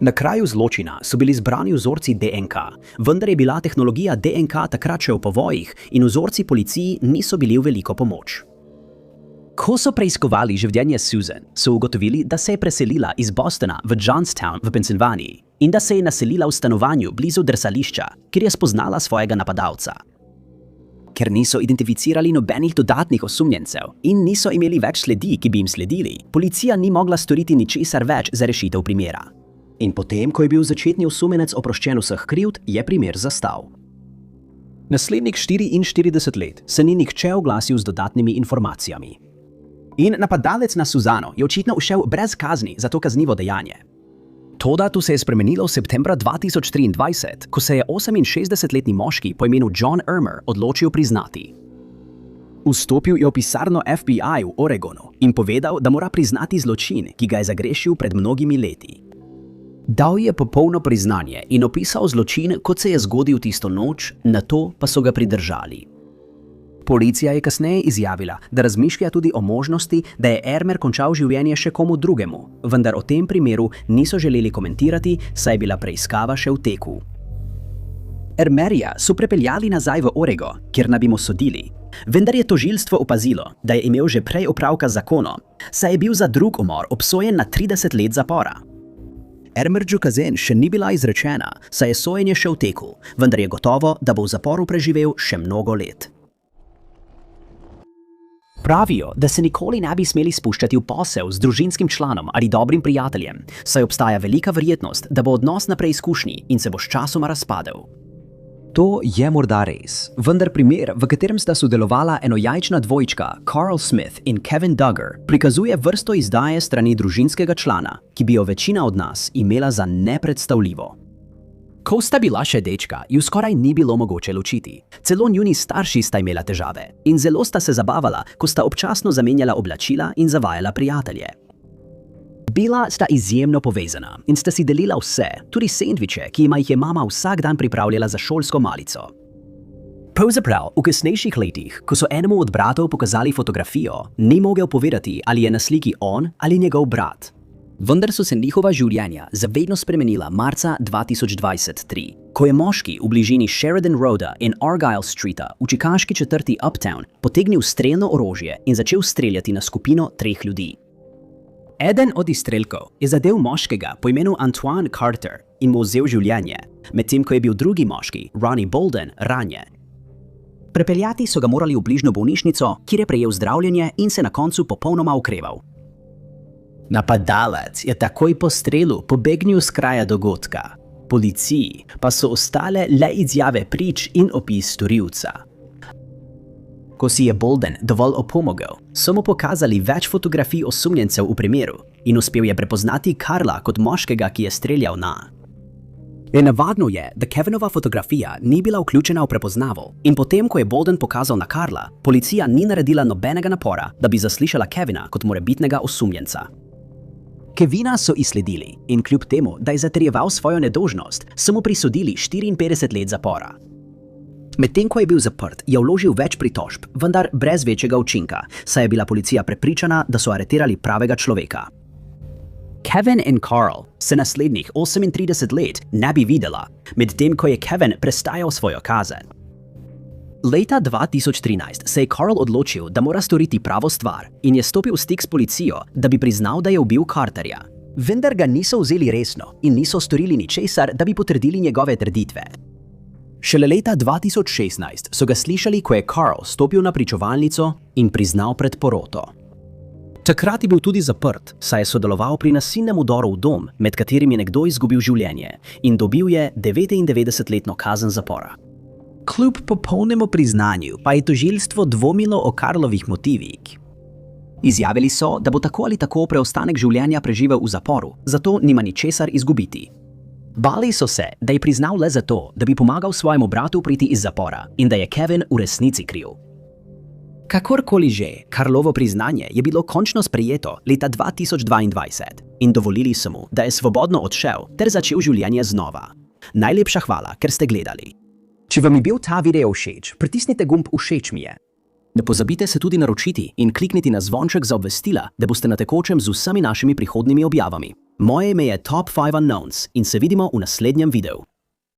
Na kraju zločina so bili zbrani vzorci DNK, vendar je bila tehnologija DNK takrat še v povojih in vzorci policiji niso bili v veliko pomoč. Ko so preiskovali življenje Susan, so ugotovili, da se je preselila iz Bostona v Johnstown v Pensilvaniji in da se je naselila v stanovanju blizu drsališča, kjer je spoznala svojega napadalca. Ker niso identificirali nobenih dodatnih osumljencev in niso imeli več sledi, ki bi jim sledili, policija ni mogla storiti ničesar več za rešitev primera. In potem, ko je bil začetni osumljenec oproščen vseh krivd, je primer zastal. Naslednjih 44 let se ni nihče oglasil z dodatnimi informacijami. In napadalec na Susano je očitno ušel brez kazni za to kaznivo dejanje. Toda to se je spremenilo v septembra 2023, ko se je 68-letni moški po imenu John Ermer odločil priznati. Vstopil je v pisarno FBI v Oregonu in povedal, da mora priznati zločin, ki ga je zagrešil pred mnogimi leti. Dal je popolno priznanje in opisal zločin, kot se je zgodil tisto noč, nato pa so ga pridržali. Policija je kasneje izjavila, da razmišlja tudi o možnosti, da je Ermer končal življenje še komu drugemu, vendar o tem primeru niso želeli komentirati, saj je bila preiskava še v teku. Ermerja so prepeljali nazaj v Orego, kjer naj bi mu sodili, vendar je tožilstvo opazilo, da je imel že prej opravka z zakonom, saj je bil za drug umor obsojen na 30 let zapora. Ermerju kazen še ni bila izrečena, saj je sojenje še v teku, vendar je gotovo, da bo v zaporu preživel še mnogo let. Pravijo, da se nikoli ne bi smeli spuščati v posel z družinskim članom ali dobrim prijateljem, saj obstaja velika verjetnost, da bo odnos na preizkušnji in se bo sčasoma razpadel. To je morda res, vendar primer, v katerem sta sodelovala enojajčna dvojčka Carl Smith in Kevin Duggar, prikazuje vrsto izdaje strani družinskega člana, ki bi jo večina od nas imela za nepredstavljivo. Ko sta bila še dečka, ju skoraj ni bilo mogoče ločiti. Celo njuni starši sta imela težave in zelo sta se zabavala, ko sta občasno zamenjala oblačila in zavajala prijatelje. Bila sta izjemno povezana in sta si delila vse, tudi sendviče, ki jima jih je mama vsak dan pripravljala za šolsko malico. Pravzaprav, v kasnejših letih, ko so enemu od bratov pokazali fotografijo, ni mogel povedati, ali je na sliki on ali njegov brat. Vendar so se njihova življenja zavedno spremenila marca 2023, ko je moški v bližini Sheridan Roada in Argyle Streeta v čikaški četrti Uptown potegnil strelno orožje in začel streljati na skupino 3 ljudi. Eden od izstrelkov je zadel moškega po imenu Antoine Carter in mu vzel življenje, medtem ko je bil drugi moški, Ronnie Bolden, ranjen. Prepeljati so ga morali v bližnjo bolnišnico, kjer je prejel zdravljenje in se na koncu popolnoma okreval. Napadalec je takoj po strelu pobegnil s kraja dogodka. Policiji pa so ostale le izjave prič in opis storilca. Ko si je Bolden dovolj opomogel, so mu pokazali več fotografij osumljencev v primeru in uspel je prepoznati Karla kot moškega, ki je streljal na. Nenavadno je, da Kevinova fotografija ni bila vključena v prepoznavo in potem, ko je Bolden pokazal na Karla, policija ni naredila nobenega napora, da bi zaslišala Kevina kot morebitnega osumljenca. Kevina so izsledili in kljub temu, da je zatrjeval svojo nedolžnost, so mu prisodili 54 let zapora. Medtem ko je bil zaprt, je vložil več pritožb, vendar brez večjega učinka, saj je bila policija prepričana, da so aretirali pravega človeka. Kevin in Carl se naslednjih 38 let ne bi videla, medtem ko je Kevin prestajal svojo kazen. Leta 2013 se je Carl odločil, da mora storiti pravo stvar in je stopil v stik s policijo, da bi priznal, da je ubil Carterja. Vendar ga niso vzeli resno in niso storili ničesar, da bi potrdili njegove trditve. Šele leta 2016 so ga slišali, ko je Carl stopil na pričevalnico in priznal pred poroto. Takrat je bil tudi zaprt, saj je sodeloval pri nasilnem vdoru v dom, med katerim je nekdo izgubil življenje in dobil je 99-letno kazen zapora. Kljub popolnemu priznanju pa je tožilstvo dvomilo o Carlovih motivih. Izjavili so, da bo tako ali tako preostanek življenja preživel v zaporu, zato nima ničesar izgubiti. Bali so se, da je priznal le zato, da bi pomagal svojemu bratu priti iz zapora in da je Kevin v resnici kriv. Kakorkoli že, Carlovo priznanje je bilo končno sprejeto leta 2022 in dovolili so mu, da je svobodno odšel ter začel življenje znova. Najlepša hvala, ker ste gledali. Če vam je bil ta video všeč, pritisnite gumb všeč mi je. Ne pozabite se tudi naročiti in klikniti na zvonček za obvestila, da boste na tekočem z vsemi našimi prihodnjimi objavami. Moje ime je Top 5 Unknowns in se vidimo v naslednjem videu.